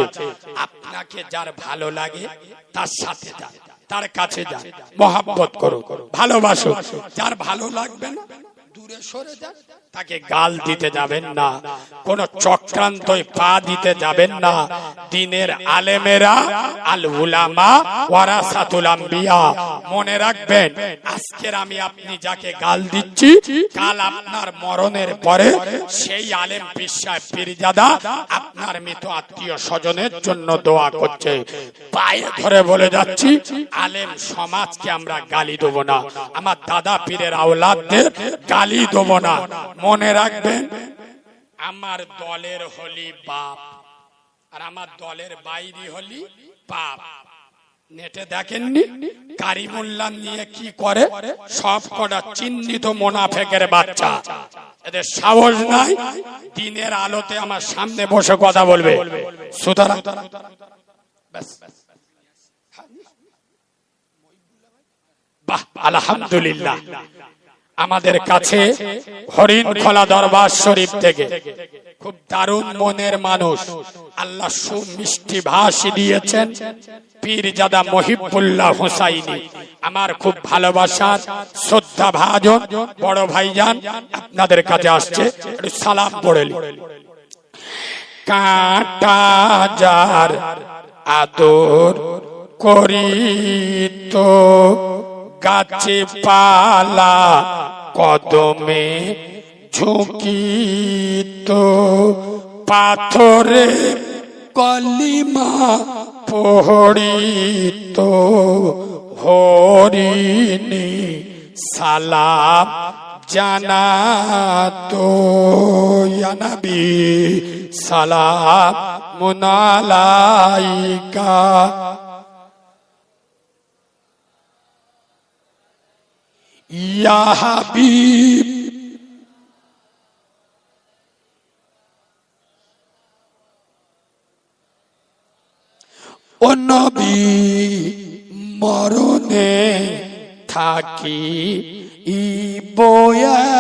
আপনাকে যার ভালো লাগে তার সাথে যান, তার কাছে যান, মহব্বত করো, ভালোবাসো। যার ভালো লাগবে না দূরে সরে যান, তাকে গাল দিতে যাবেন না, কোন চক্রান্তই পা দিতে যাবেন না। দ্বীনের আলেমেরা আল উলামা ওয়ারাসাতুল আম্বিয়া, মনে রাখবেন আজকের আমি আপনি যাকে গাল দিচ্ছি, কাল আপনার মরণের পরে সেই আলেম পিসাব পীরজাদা আপনার মৃত আত্মীয় স্বজনের জন্য দোয়া করছে। পায়ে ধরে বলে যাচ্ছি, আলেম সমাজকে আমরা গালি দেব না, আমার দাদা পীরের আওলাদদের গালি দেব না। মনে রাখবেন, আমার দলের হলি বাপ আর আমার দলের বাইরে হলি পাপ। নেটে দেখেননি কারিমুল্লাহ নিয়ে কি করে? সব কটা চিহ্নিত মুনাফিকের বাচ্চা, এদের সাহস নাই দিনের আলোতে আমার সামনে বসে কথা বলবে। সুতরাং বাহ, আলহামদুলিল্লাহ, আমাদের কাছে হরিণখোলা দরবার শরীফ থেকে খুব দারুণ মনের মানুষ আল্লাহ সুমিষ্টি ভাষী দিয়েছেন, পীরজাদা মহিবুল্লাহ হুসাইনি, আমার খুব ভালোবাসার শ্রদ্ধা ভাজন বড় ভাইজান আপনাদের কাছে আসছে, একটু সালাম পড়েলি। কাঁটা যার আদর করিত, গাছে পালা কদমে ঝুঁকিত, পাথরে কলিমা পড়িত, হরিণী সালাম জানাতো, ইয়া নবী সালামুন আলাইকা। ইয়া হাবিব ও নবী, মরণে থাকি ইবোয়াকা,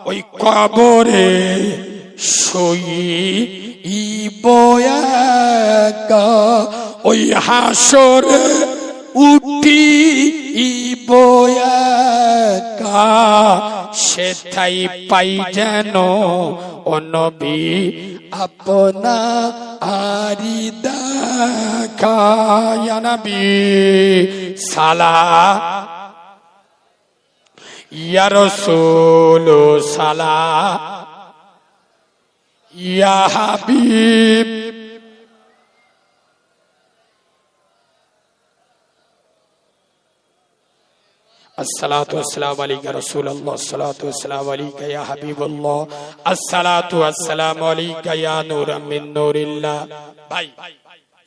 ওই কবরে শুই ইবোয়াকা, ওই হাসরে উঠি ইবোয়াকা, সেটাই পাই যেন ও নবী আপনা আরি দেখা। ইয়া নবী সালাম, ইয়া রাসূল সালাম, ইয়া হাবিব আসসালাতু ওয়াসসালামু আলাইকা রাসূলুল্লাহ, আসসালাতু ওয়াসসালামু আলাইকা ইয়া হাবিবাল্লাহ, আসসালাতু ওয়াসসালামু আলাইকা ইয়া নূরাম মিন নূরিল্লাহ। ভাই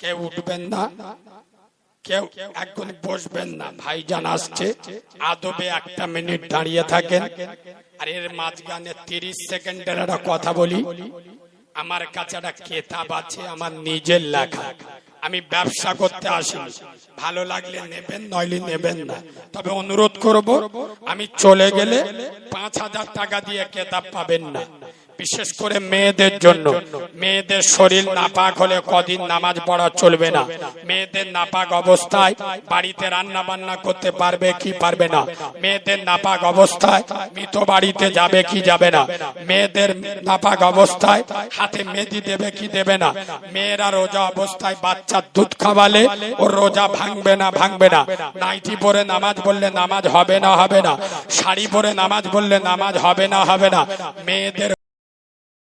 কেউ উঠবেন না, কেউ এখন বসবেন না, ভাইজান আসছে, আদবে একটা মিনিট দাঁড়িয়ে থাকেন। আর এর মাঝখানে 30 সেকেন্ডের একটা কথা বলি। আমার কাছে একটা কিতাব আছে, আমার নিজের লেখা, আমি ব্যবসা করতে আসিনি, ভালো লাগলে নেবেন, নইলে নেবেন না। তবে অনুরোধ করব, আমি চলে গেলে 5000 টাকা দিয়ে কিতাব পাবেন না, বিশেষ করে মেয়েদের জন্য। মেয়েদের শরীর নাপাক হলে কদিন নামাজ পড়া চলবে না। মেয়েদের নাপাক অবস্থায় বাড়িতে রান্না বান্না করতে পারবে কি পারবে না। মেয়েদের নাপাক অবস্থায় মৃত বাড়িতে যাবে কি যাবে না। মেয়েদের নাপাক অবস্থায় হাতে মেহেদি দেবে কি দেবে না। মেয়েরা রোজা অবস্থায় বাচ্চার দুধ খাওয়ালে ওর রোজা ভাঙবে না ভাঙবে না। নাইটি পরে নামাজ বললে নামাজ হবে না হবে না। শাড়ি পরে নামাজ বললে নামাজ হবে না হবে না। মেয়েদের